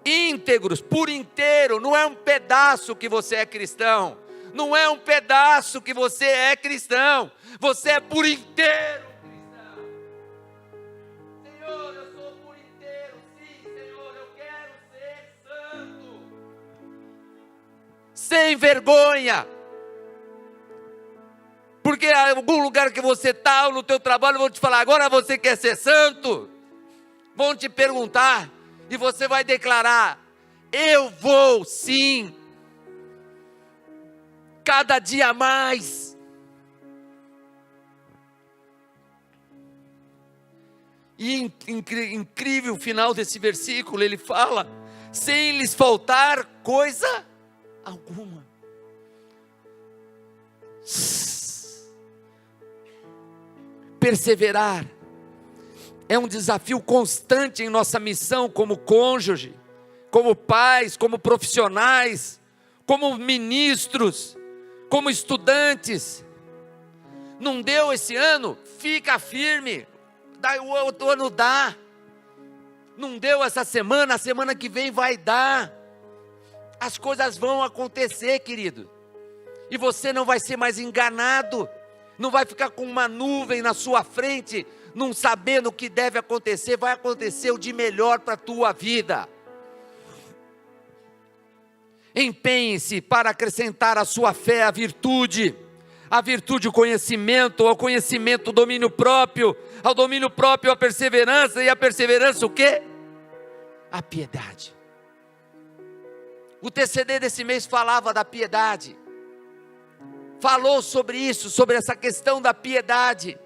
íntegros, por inteiro. Não é um pedaço que você é cristão, não é um pedaço que você é cristão, você é por inteiro cristão. Senhor, eu sou por inteiro, sim, Senhor, eu quero ser santo, sem vergonha. Porque em algum lugar que você está, ou no teu trabalho, vão te falar: agora você quer ser santo? Vão te perguntar, e você vai declarar: eu vou sim, cada dia mais. E incrível o final desse versículo, ele fala: sem lhes faltar coisa alguma. Perseverar é um desafio constante em nossa missão como cônjuge, como pais, como profissionais, como ministros, como estudantes. Não deu esse ano? Fica firme, o outro ano dá. Não deu essa semana, a semana que vem vai dar. As coisas vão acontecer, querido, e você não vai ser mais enganado. Não vai ficar com uma nuvem na sua frente, não sabendo o que deve acontecer. Vai acontecer o de melhor para a tua vida. Empenhe-se para acrescentar à sua fé a virtude o conhecimento, ao conhecimento o domínio próprio, ao domínio próprio a perseverança, e a perseverança o quê? A piedade. O TCD desse mês falava da piedade. Falou sobre isso, sobre essa questão da piedade.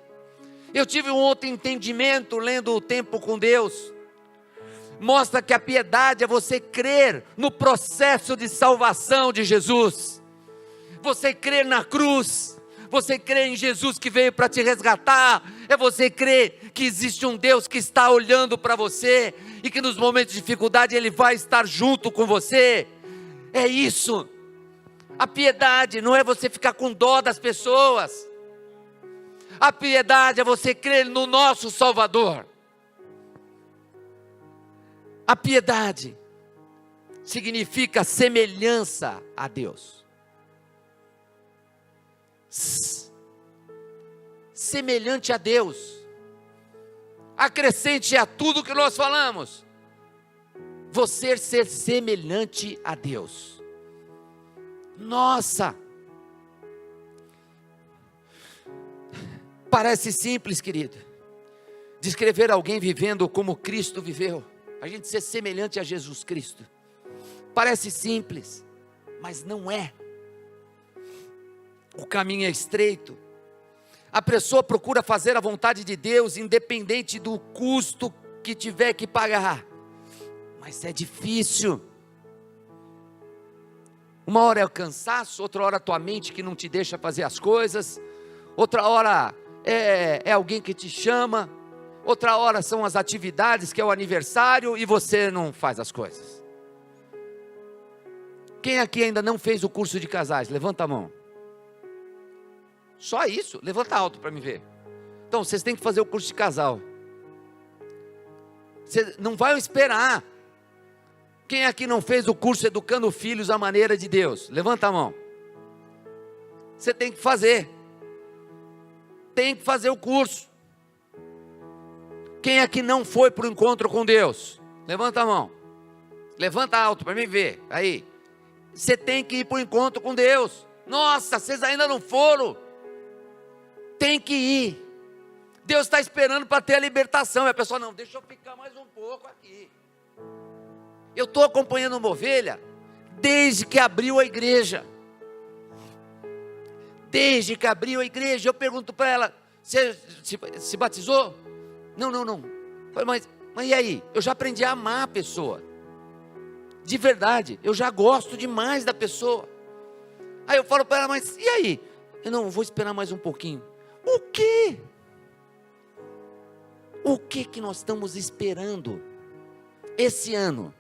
Eu tive um outro entendimento lendo o Tempo com Deus. Mostra que a piedade é você crer no processo de salvação de Jesus. Você crer na cruz. Você crer em Jesus que veio para te resgatar. É você crer que existe um Deus que está olhando para você, e que nos momentos de dificuldade Ele vai estar junto com você. É isso. A piedade não é você ficar com dó das pessoas. A piedade é você crer no nosso Salvador. A piedade significa semelhança a Deus. Semelhante a Deus. Acrescente a tudo que nós falamos. Você ser semelhante a Deus. Nossa, parece simples, querido, descrever alguém vivendo como Cristo viveu, a gente ser semelhante a Jesus Cristo. Parece simples, mas não é. O caminho é estreito. A pessoa procura fazer a vontade de Deus, independente do custo que tiver que pagar, mas é difícil. Uma hora é o cansaço, outra hora a tua mente que não te deixa fazer as coisas, outra hora é alguém que te chama, outra hora são as atividades, que é o aniversário, e você não faz as coisas. Quem aqui ainda não fez o curso de casais? Levanta a mão. Só isso? Levanta alto para me ver. Então, vocês têm que fazer o curso de casal. Você não vai esperar. Quem aqui não fez o curso Educando Filhos à Maneira de Deus? Levanta a mão. Você tem que fazer. Tem que fazer o curso. Quem aqui não foi para o encontro com Deus? Levanta a mão. Levanta alto para mim ver. Aí. Você tem que ir para o encontro com Deus. Nossa, vocês ainda não foram. Tem que ir. Deus está esperando para ter a libertação. E a pessoa, não, deixa eu ficar mais um pouco aqui. Eu estou acompanhando uma ovelha desde que abriu a igreja. Desde que abriu a igreja, eu pergunto para ela: você se batizou? Não. Mas e aí? Eu já aprendi a amar a pessoa. De verdade, eu já gosto demais da pessoa. Aí eu falo para ela: mas e aí? Eu não vou esperar mais um pouquinho. O quê? O que nós estamos esperando? Esse ano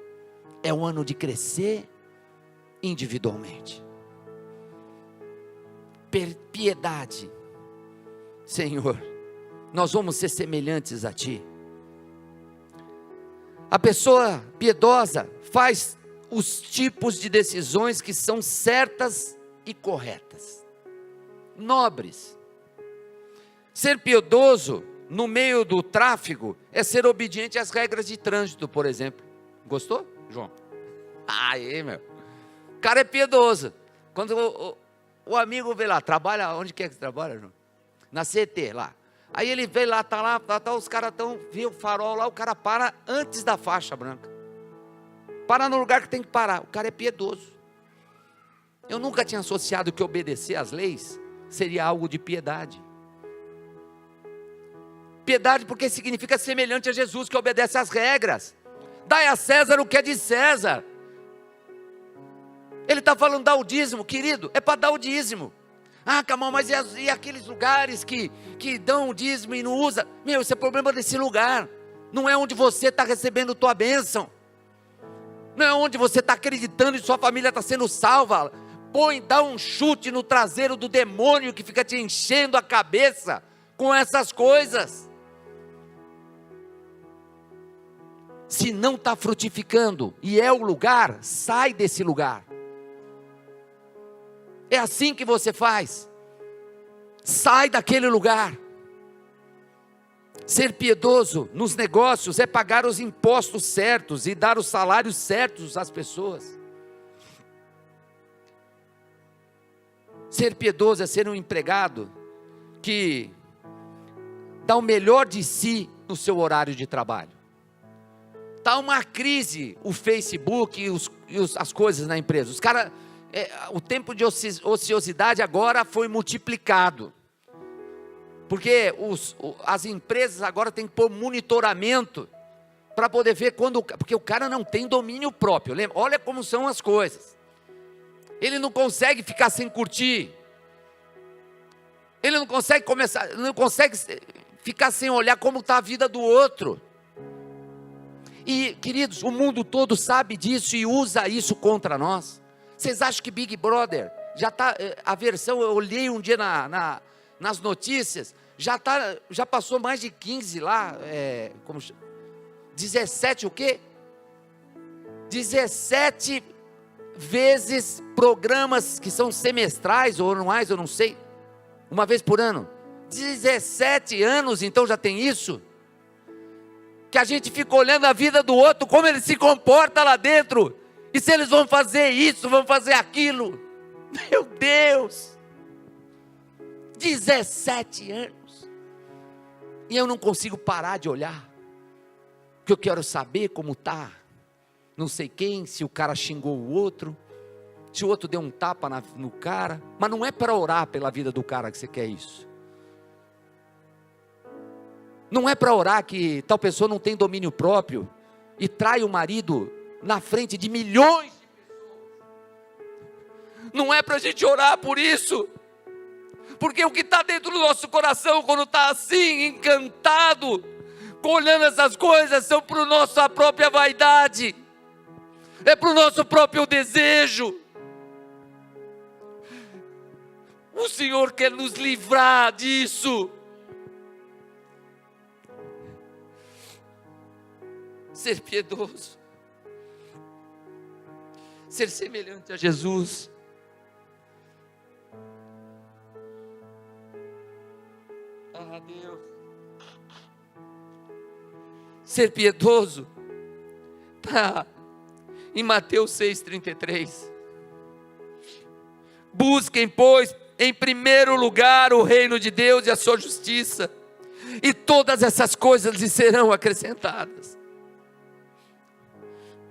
é o ano de crescer individualmente. Piedade. Senhor, nós vamos ser semelhantes a Ti. A pessoa piedosa faz os tipos de decisões que são certas e corretas, nobres. Ser piedoso no meio do tráfego é ser obediente às regras de trânsito, por exemplo. Gostou, João? Aí, meu. O cara é piedoso. Quando o amigo vê lá, trabalha, onde quer que você trabalha, João? Na CT, lá. Aí ele vê lá, os caras estão, vê o farol lá, o cara para antes da faixa branca. Para no lugar que tem que parar. O cara é piedoso. Eu nunca tinha associado que obedecer às leis seria algo de piedade. Piedade porque significa semelhante a Jesus, que obedece às regras. Dai a César o que é de César. Ele está falando dar o dízimo, querido, é para dar o dízimo. Ah, Camão, mas e aqueles lugares que dão o dízimo e não usa? Meu, isso é problema desse lugar. Não é onde você está recebendo tua bênção. Não é onde você está acreditando e sua família está sendo salva. Dá um chute no traseiro do demônio que fica te enchendo a cabeça com essas coisas. Se não está frutificando e é o lugar, sai desse lugar. É assim que você faz. Sai daquele lugar. Ser piedoso nos negócios é pagar os impostos certos e dar os salários certos às pessoas. Ser piedoso é ser um empregado que dá o melhor de si no seu horário de trabalho. Está uma crise o Facebook e as coisas na empresa. Os caras... o tempo de ociosidade agora foi multiplicado, porque as empresas agora têm que pôr monitoramento, para poder ver porque o cara não tem domínio próprio, lembra? Olha como são as coisas, ele não consegue ficar sem curtir, ele não consegue ficar sem olhar como está a vida do outro, e queridos, o mundo todo sabe disso e usa isso contra nós. Vocês acham que Big Brother já está, a versão, eu olhei um dia nas notícias, já passou mais de 15 lá, 17 o quê? 17 vezes programas que são semestrais ou anuais, eu não sei, uma vez por ano. 17 anos, então já tem isso? Que a gente fica olhando a vida do outro, como ele se comporta lá dentro. E se eles vão fazer isso, vão fazer aquilo. Meu Deus. 17 anos. E eu não consigo parar de olhar. Porque eu quero saber como está. Não sei quem, se o cara xingou o outro. Se o outro deu um tapa no cara. Mas não é para orar pela vida do cara que você quer isso. Não é para orar que tal pessoa não tem domínio próprio. E trai o marido na frente de milhões de pessoas. Não é para a gente orar por isso, porque o que está dentro do nosso coração, quando está assim, encantado, olhando essas coisas, são para a nossa própria vaidade, é para o nosso próprio desejo. O Senhor quer nos livrar disso. Ser piedoso, ser semelhante a Jesus. Ah, Deus. Ser piedoso está em Mateus 6,33. Busquem, pois, em primeiro lugar o reino de Deus e a sua justiça, e todas essas coisas lhes serão acrescentadas.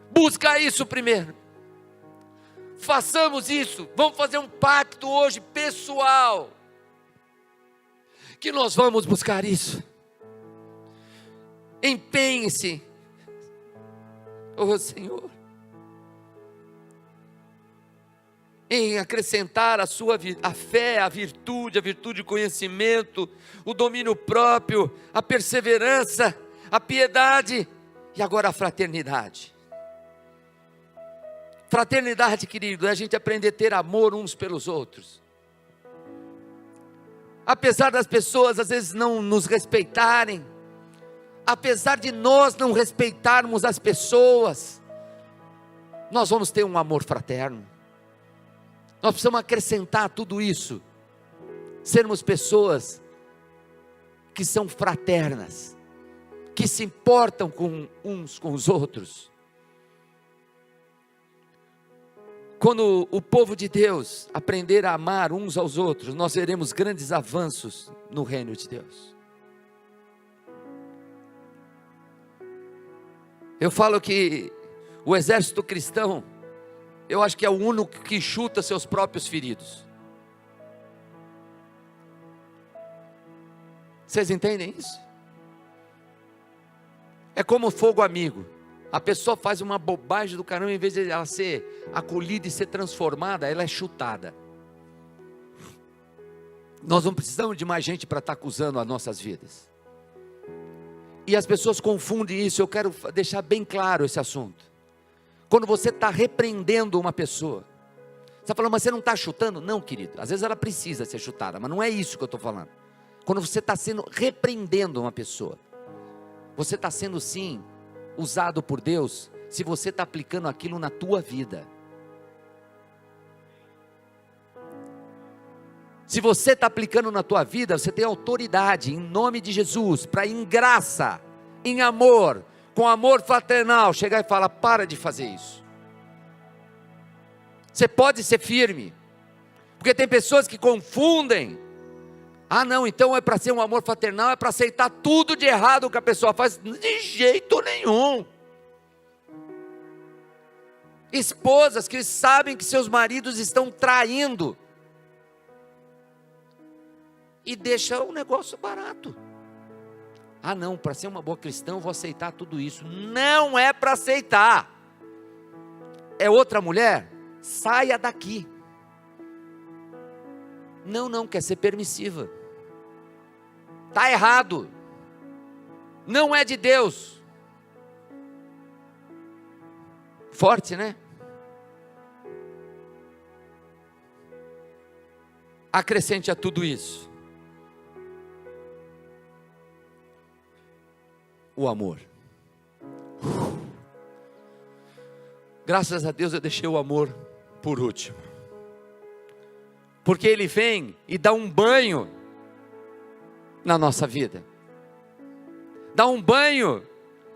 Busca isso primeiro. Façamos isso. Vamos fazer um pacto hoje pessoal, que nós vamos buscar isso. Empenhe-se, oh Senhor, em acrescentar a fé, a virtude do conhecimento, o domínio próprio, a perseverança, a piedade e agora a fraternidade. Fraternidade, querido, é a gente aprender a ter amor uns pelos outros. Apesar das pessoas às vezes não nos respeitarem, apesar de nós não respeitarmos as pessoas, nós vamos ter um amor fraterno. Nós precisamos acrescentar tudo isso, sermos pessoas que são fraternas, que se importam com uns com os outros. Quando o povo de Deus aprender a amar uns aos outros, nós veremos grandes avanços no reino de Deus. Eu falo que o exército cristão, eu acho que é o único que chuta seus próprios feridos. Vocês entendem isso? É como fogo amigo. A pessoa faz uma bobagem do caramba, em vez de ela ser acolhida e ser transformada, ela é chutada. Nós não precisamos de mais gente para estar acusando as nossas vidas. E as pessoas confundem isso. Eu quero deixar bem claro esse assunto. Quando você está repreendendo uma pessoa, você está falando, mas você não está chutando? Não, querido, às vezes ela precisa ser chutada, mas não é isso que eu estou falando. Quando você está repreendendo uma pessoa, você está sendo sim usado por Deus, se você está aplicando aquilo na tua vida. Se você está aplicando na tua vida, você tem autoridade, em nome de Jesus, para em graça, em amor, com amor fraternal, chegar e falar, para de fazer isso. Você pode ser firme, porque tem pessoas que confundem. Ah não, então é para ser um amor fraternal, é para aceitar tudo de errado que a pessoa faz. De jeito nenhum. Esposas que sabem que seus maridos estão traindo, e deixam o negócio barato. Ah não, para ser uma boa cristã eu vou aceitar tudo isso. Não é para aceitar. É outra mulher? Saia daqui. Não, quer ser permissiva. Está errado. Não é de Deus. Forte, né? Acrescente a tudo isso o amor. Graças a Deus eu deixei o amor por último, porque ele vem e dá um banho na nossa vida, dá um banho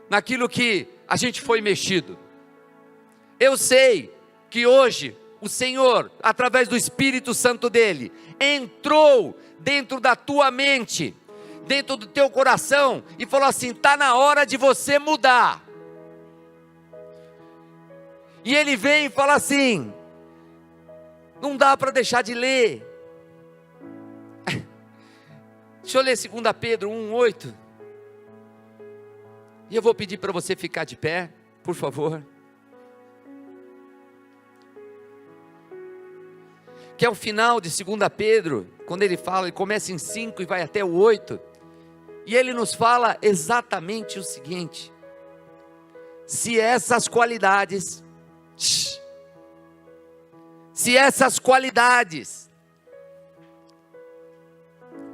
naquilo que a gente foi mexido. Eu sei que hoje o Senhor, através do Espírito Santo dele, entrou dentro da tua mente, dentro do teu coração, e falou assim, está na hora de você mudar. E ele vem e fala assim, não dá para deixar de ler. Deixa eu ler 2 Pedro 1:8. E eu vou pedir para você ficar de pé, por favor. Que é o final de 2 Pedro, quando ele fala, ele começa em 5 e vai até o 8. E ele nos fala exatamente o seguinte: se essas qualidades,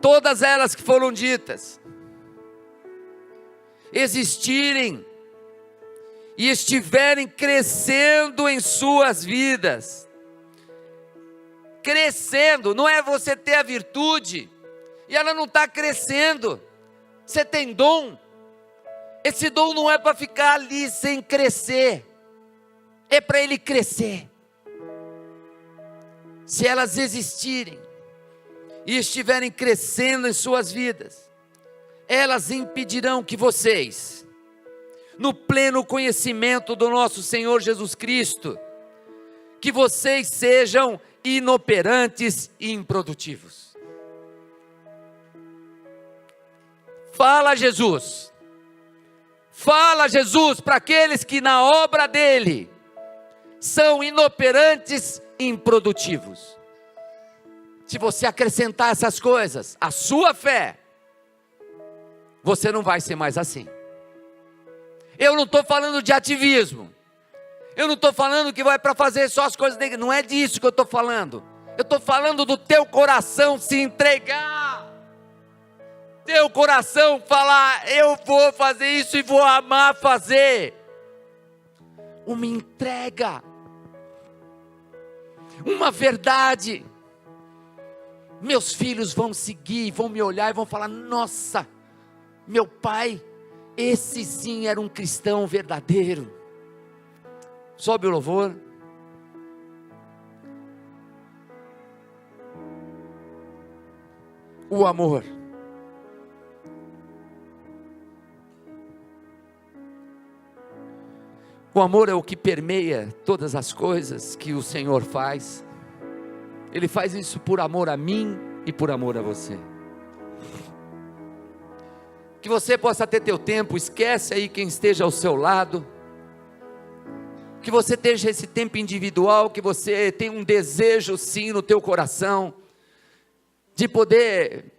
todas elas que foram ditas, existirem e estiverem crescendo em suas vidas, crescendo, não é você ter a virtude e ela não está crescendo. Você tem dom, esse dom não é para ficar ali sem crescer, é para ele crescer. Se elas existirem e estiverem crescendo em suas vidas, elas impedirão que vocês, no pleno conhecimento do nosso Senhor Jesus Cristo, que vocês sejam inoperantes e improdutivos. Fala Jesus para aqueles que na obra dele são inoperantes e improdutivos. Se você acrescentar essas coisas à sua fé, você não vai ser mais assim. Eu não estou falando de ativismo. Eu não estou falando que vai para fazer só as coisas dele. Não é disso que eu estou falando. Eu estou falando do teu coração se entregar. Teu coração falar, eu vou fazer isso e vou amar fazer. Uma entrega. Uma verdade. Meus filhos vão seguir, vão me olhar e vão falar, nossa, meu pai, esse sim era um cristão verdadeiro. Sobe o louvor. O amor. O amor é o que permeia todas as coisas que o Senhor faz. Ele faz isso por amor a mim e por amor a você. Que você possa ter teu tempo, esquece aí quem esteja ao seu lado. Que você tenha esse tempo individual, que você tenha um desejo sim no teu coração, de poder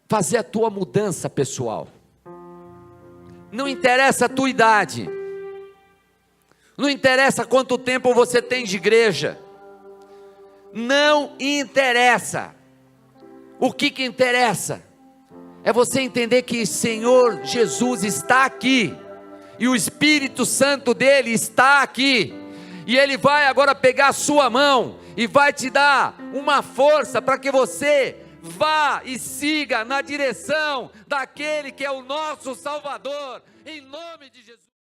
fazer a tua mudança pessoal. Não interessa a tua idade, não interessa quanto tempo você tem de igreja, não interessa. O que interessa é você entender que Senhor Jesus está aqui, e o Espírito Santo dele está aqui, e ele vai agora pegar a sua mão, e vai te dar uma força para que você vá e siga na direção daquele que é o nosso Salvador, em nome de Jesus.